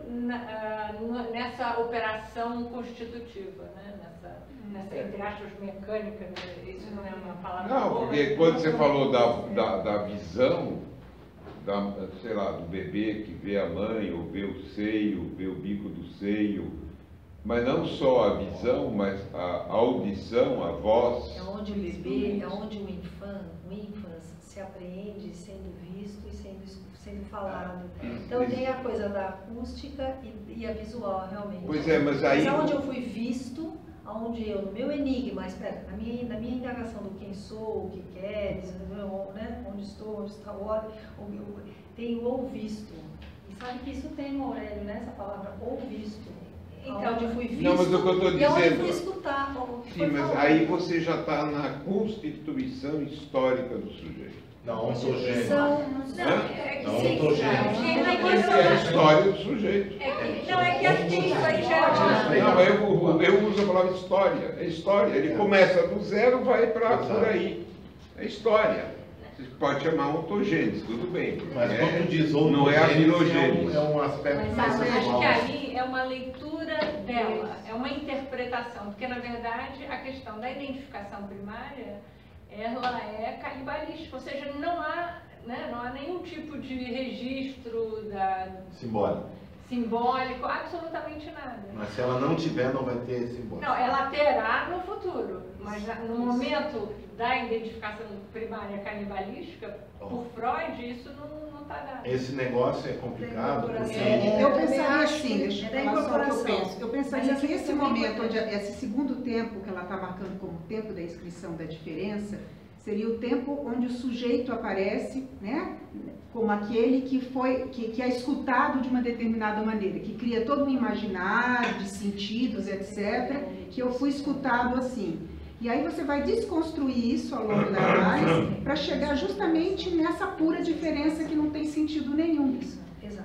nessa operação constitutiva, né? Nessa, entre aspas, mecânica, né? Isso não é uma palavra Não, boa, porque quando você falou da visão, sei lá, do bebê que vê a mãe, ou vê o seio, vê o bico do seio, mas não só a visão, mas a audição, a voz. É onde o bebê, é onde o infância se apreende sendo visto e sendo falado. Então tem a coisa da acústica e a visual, realmente. Pois é, mas aí... Mas onde eu fui visto, onde eu, no meu enigma, na minha indagação do quem sou, o que queres, né? Onde estou, onde está o olho, tem o ou visto. E sabe que isso tem no Aurélio, né? Essa palavra ou visto. Então, onde fui visto, não, mas o que eu estou dizendo, e onde fui escutar. Sim, mas aí você já está na constituição histórica do sujeito. Na ontogênese. Na ontogênese. É a história do sujeito. Não, é que acho que isso aí já é... Não, eu uso a palavra história. É história. Ele começa do zero, vai para por aí. É história. Você pode chamar ontogênese, tudo bem. Mas quando diz ontogênese, não é a filogênese. É um aspecto Mas mais acho que ali é uma leitura dela, é uma interpretação, porque na verdade a questão da identificação primária, ela é canibalística, ou seja, não há nenhum tipo de registro simbólico, absolutamente nada. Mas se ela não tiver, não vai ter simbólico. Não, ela terá no futuro, mas no momento da identificação primária canibalística, por Freud, isso não está dado. Esse negócio é complicado. Eu pensaria assim, deixa eu falar só o que eu penso. Eu pensaria que esse momento, esse segundo tempo que ela está marcando como tempo da inscrição da diferença, seria o tempo onde o sujeito aparece, né, como aquele que é escutado de uma determinada maneira, que cria todo um imaginário de sentidos, etc., que eu fui escutado assim. E aí você vai desconstruir isso ao longo da análise para chegar justamente nessa pura diferença que não tem sentido nenhum.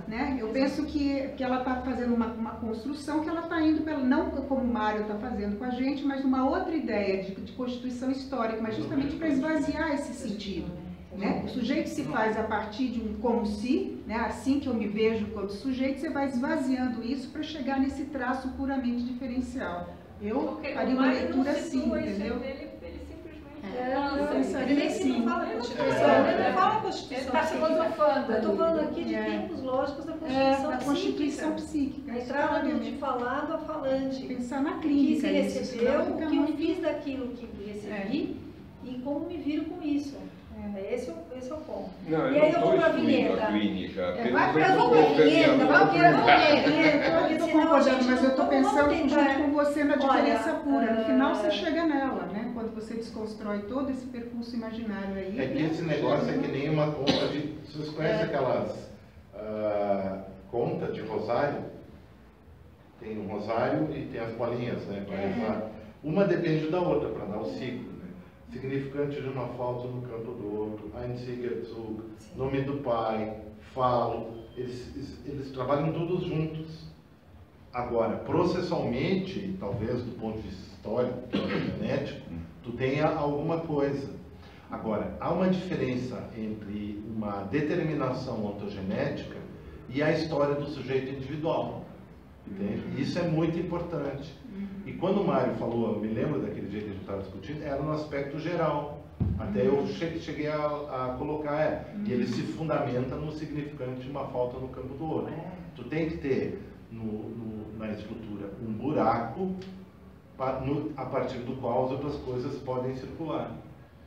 Né? Eu penso que ela está fazendo uma construção que ela está indo, não como o Mário está fazendo com a gente, mas numa outra ideia de constituição histórica, mas justamente para esvaziar esse sentido. Né? O sujeito se faz a partir de um como se, né? Assim que eu me vejo como sujeito, você vai esvaziando isso para chegar nesse traço puramente diferencial. Eu faria uma leitura assim, entendeu? Ele nem se fala Constituição, ele não fala Constituição. Ele está se filosofando. Eu estou falando aqui de tempos lógicos da Constituição psíquica. A entrada de falado a falante. Pensar na clínica. O que se recebeu, o que eu fiz daquilo que recebi e como me viro com isso. Esse é o ponto. Não, e aí eu vou para a vinheta. Eu vou para a vinheta, Eu estou concordando, mas eu estou pensando junto com você na diferença pura. No final você chega nela, né? Quando você desconstrói todo esse percurso imaginário aí. É que esse negócio é que nem uma conta de... Vocês conhecem aquelas contas de rosário? Tem um rosário e tem as bolinhas, né? Para rezar. Uma depende da outra, para dar o ciclo. Significante de uma falta no campo do outro, Einziger Zug, nome do pai, falo, eles trabalham todos juntos. Agora, processualmente, talvez do ponto de vista histórico, genético, tu tenha alguma coisa. Agora, há uma diferença entre uma determinação ontogenética e a história do sujeito individual. Entende? Isso é muito importante. E quando o Mário falou, eu me lembro daquele jeito que a gente estava discutindo, era no aspecto geral. Até eu cheguei a colocar, e ele se fundamenta no significante de uma falta no campo do outro. Tu tem que ter na estrutura um buraco a partir do qual as outras coisas podem circular,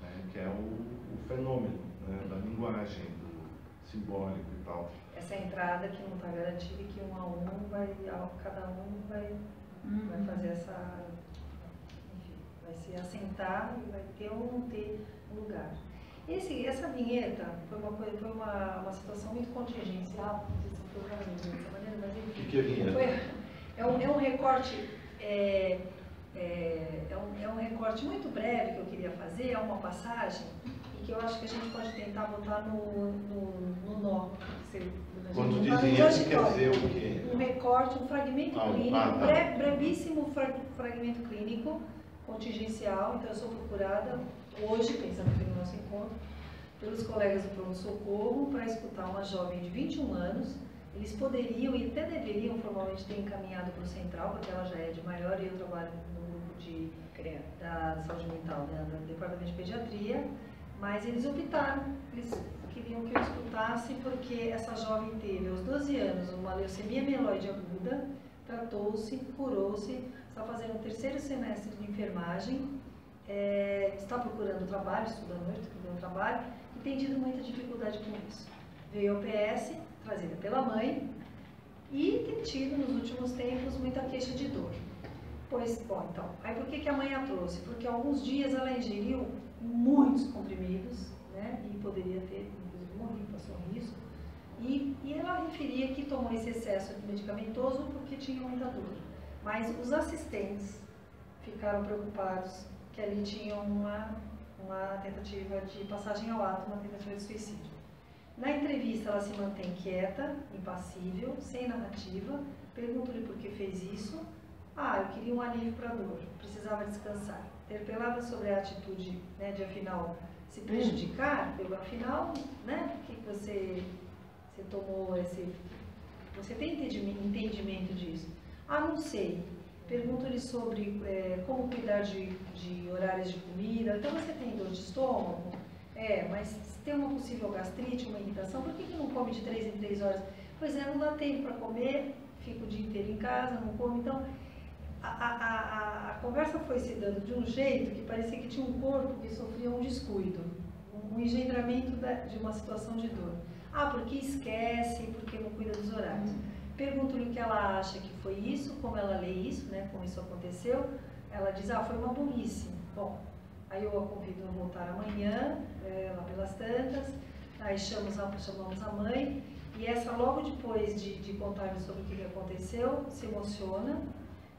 né? Que é o fenômeno, né? Da linguagem, do simbólico e tal. Essa entrada que não está garantida e que cada um vai fazer essa, enfim, vai se assentar e vai ter ou não ter lugar. Essa vinheta foi uma situação muito contingencial, não sei se eu estou falando dessa maneira, mas enfim. O que é vinheta? É um recorte, é um recorte muito breve que eu queria fazer, é uma passagem e que eu acho que a gente pode tentar botar no nó. Quando diz vinheta, quer dizer o quê? Um recorte, um fragmento clínico, brevíssimo fragmento clínico, contingencial. Então eu sou procurada hoje, pensando aqui no nosso encontro, pelos colegas do pronto-socorro para escutar uma jovem de 21 anos. Eles poderiam e até deveriam formalmente ter encaminhado para o central, porque ela já é de maior e eu trabalho no grupo da saúde mental, né, do departamento de pediatria, mas eles optaram, eles queriam que eu escutasse porque essa jovem teve aos 12 anos uma leucemia mieloide aguda, tratou-se, curou-se, está fazendo o 3º semestre de enfermagem, está procurando trabalho, estudando, procurando trabalho e tem tido muita dificuldade com isso. Veio ao PS, trazida pela mãe, e tem tido nos últimos tempos muita queixa de dor. Pois, bom, então, aí por que a mãe a trouxe? Porque há alguns dias ela ingeriu muitos comprimidos, né, e poderia ter, inclusive, morrido, passou um risco, e ela referia que tomou esse excesso medicamentoso porque tinha muita dor. Mas os assistentes ficaram preocupados que ali tinha uma tentativa de passagem ao ato, uma tentativa de suicídio. Na entrevista ela se mantém quieta, impassível, sem narrativa, pergunto-lhe por que fez isso. Eu queria um alívio para a dor, precisava descansar. Interpelada sobre a atitude, né, de afinal se prejudicar, afinal, né, por que você tomou você tem entendimento disso? Não sei. Pergunto-lhe sobre como cuidar de horários de comida. Então você tem dor de estômago? Mas se tem uma possível gastrite, uma irritação, por que não come de 3 em 3 horas? Pois não dá tempo para comer, fico o dia inteiro em casa, não como. Então, a conversa foi se dando de um jeito que parecia que tinha um corpo que sofria um descuido, um engendramento de uma situação de dor. Porque esquece, porque não cuida dos horários. Pergunto-lhe o que ela acha que foi isso, como ela lê isso, né, como isso aconteceu. Ela diz, foi uma burrice. Bom, aí eu a convido a voltar amanhã, lá pelas tantas, aí chamamos a mãe, e essa logo depois de contar-me sobre o que aconteceu, se emociona.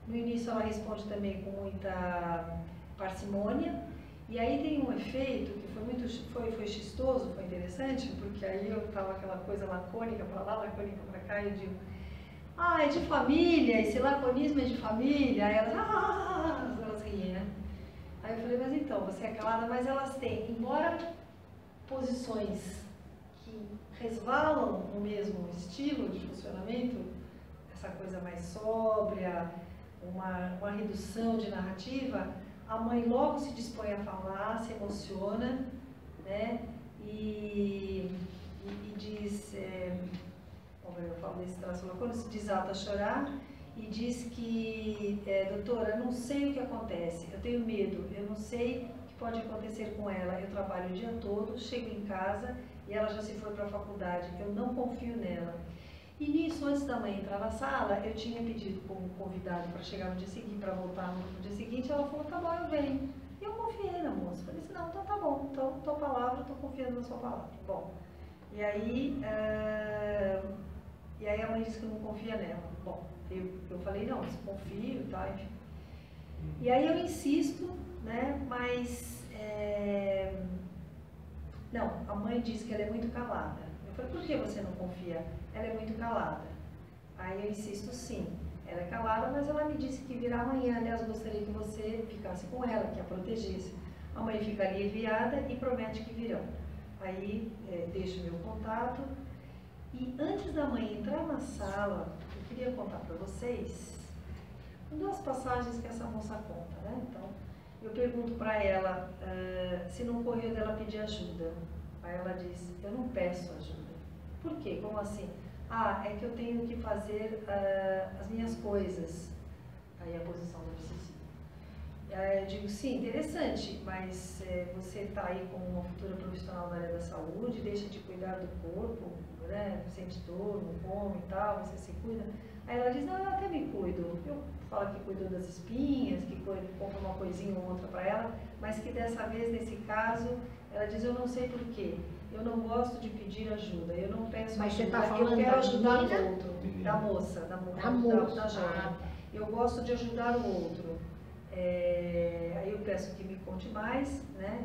No início ela responde também com muita parcimônia, e aí tem um efeito que foi chistoso, foi interessante, porque aí eu estava aquela coisa lacônica para lá, lacônica para cá, e eu digo, é de família, esse laconismo é de família, aí elas riem, né? Aí eu falei, mas então, você é calada, mas elas têm, embora posições que resvalam no mesmo estilo de funcionamento, essa coisa mais sóbria, uma redução de narrativa, a mãe logo se dispõe a falar, se emociona, né? E diz, eu falo desse traço quando se desata a chorar e diz que, doutora, eu não sei o que acontece, eu tenho medo, eu não sei o que pode acontecer com ela, eu trabalho o dia todo, chego em casa e ela já se foi para a faculdade, eu não confio nela. E nisso, antes da mãe entrar na sala, eu tinha pedido como convidado para chegar no dia seguinte, para voltar no dia seguinte, ela falou, tá bom, eu venho. E eu confiei na moça, falei assim, não, então tá bom, então tua palavra, eu tô confiando na sua palavra. Bom, e aí a mãe disse que não confia nela. Bom, eu falei, não, mas confio, tá, enfim. E aí eu insisto, né, mas, não, a mãe disse que ela é muito calada. Eu falei, por que você não confia? Ela é muito calada. Aí eu insisto, sim, ela é calada, mas ela me disse que virá amanhã, aliás, gostaria que você ficasse com ela, que a protegesse. A mãe fica aliviada e promete que virão. Aí deixo meu contato E antes da mãe entrar na sala, eu queria contar para vocês duas passagens que essa moça conta, né? Então, eu pergunto para ela se não ocorreu dela pedir ajuda. Aí ela diz, eu não peço ajuda. Por quê? Como assim? Ah, é que eu tenho que fazer as minhas coisas. Aí a posição da obsessiva. Eu digo, sim, interessante, mas você está aí com uma futura profissional na área da saúde, deixa de cuidar do corpo, né? Sente dor, não come e tal, você se cuida. Aí ela diz, não, eu até me cuido. Eu falo que cuidou das espinhas, que compra uma coisinha ou outra para ela, mas que dessa vez, nesse caso, ela diz, eu não sei por quê. Eu não gosto de pedir ajuda, eu não peço mas ajuda, você tá falando eu quero ajudar o menina? outro, da moça, da jovem. Eu gosto de ajudar o outro. Aí eu peço que me conte mais, né?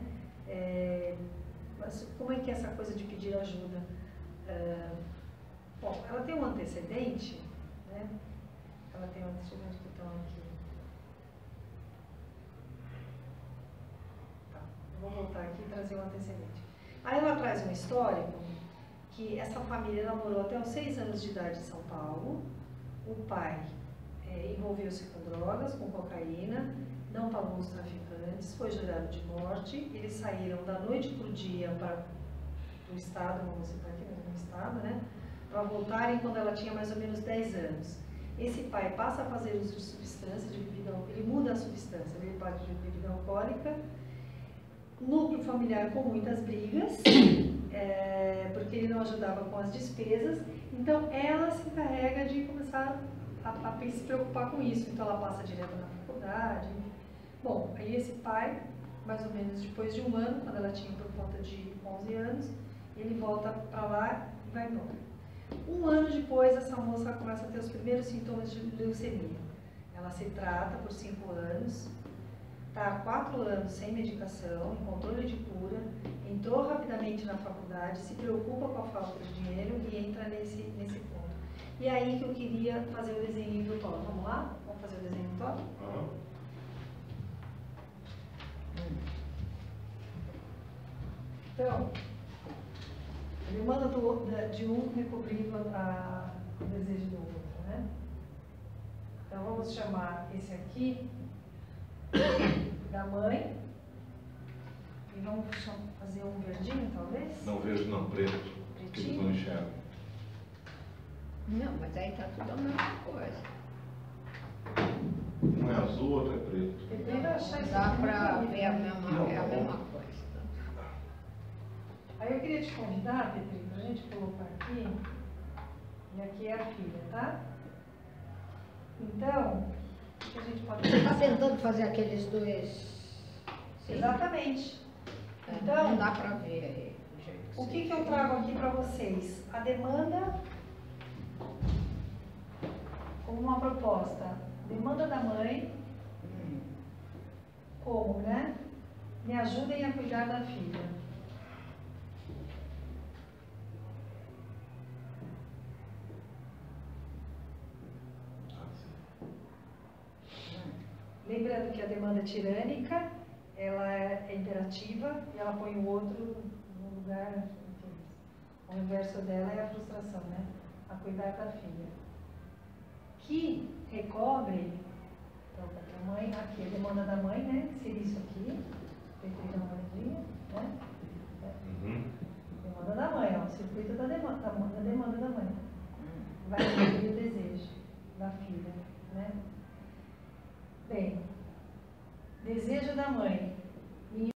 Mas como é que é essa coisa de pedir ajuda? Bom, ela tem um antecedente, né? Ela tem um antecedente que estão aqui. Tá, eu vou voltar aqui e trazer um antecedente. Aí ela traz um histórico que essa família namorou até os 6 anos de idade em São Paulo. O pai envolveu-se com drogas, com cocaína, não pagou os traficantes, foi jurado de morte. Eles saíram da noite para o dia para o estado, vamos citar aqui no estado, né? Para voltarem quando ela tinha mais ou menos 10 anos. Esse pai passa a fazer uso de substância, de bebida alcoólica, ele muda a substância, ele parte de bebida alcoólica. Núcleo familiar com muitas brigas, porque ele não ajudava com as despesas, então ela se encarrega de começar a se preocupar com isso, então ela passa direto na faculdade. Bom, aí esse pai, mais ou menos depois de 1 ano, quando ela tinha por volta de 11 anos, ele volta para lá e vai embora. 1 ano depois, essa moça começa a ter os primeiros sintomas de leucemia. Ela se trata por 5 anos, está há 4 anos sem medicação, em controle de cura, entrou rapidamente na faculdade, se preocupa com a falta de dinheiro e entra nesse ponto. E aí que eu queria fazer o desenho do Thor. Vamos lá? Vamos fazer o desenho do Thor? Então, ele manda de um recobrindo o desejo do outro, né? Então vamos chamar esse aqui da mãe e vamos fazer um verdinho, talvez? Não vejo, não, preto, que eles não enxergam. Não, mas aí tá tudo a mesma coisa. Um é azul, outro é preto. Dá para ver a mesma coisa. Aí eu queria te convidar, Petrinho, para a gente colocar aqui, e aqui é a filha, tá? Então, o que a gente pode fazer? Você está tentando fazer aqueles dois? Sim. Exatamente. Então, não dá para ver aí. O que eu trago aqui para vocês? A demanda como uma proposta. Demanda da mãe, como, né? Me ajudem a cuidar da filha. Lembrando que a demanda tirânica, ela é imperativa e ela põe o outro no lugar, enfim, o inverso dela é a frustração, né? A cuidar da filha. Que recobre, então, a mãe, aqui a demanda da mãe, né? Que seria isso aqui, tentei dar uma olhadinha, né? Demanda da mãe, ó, o circuito da demanda da mãe. Vai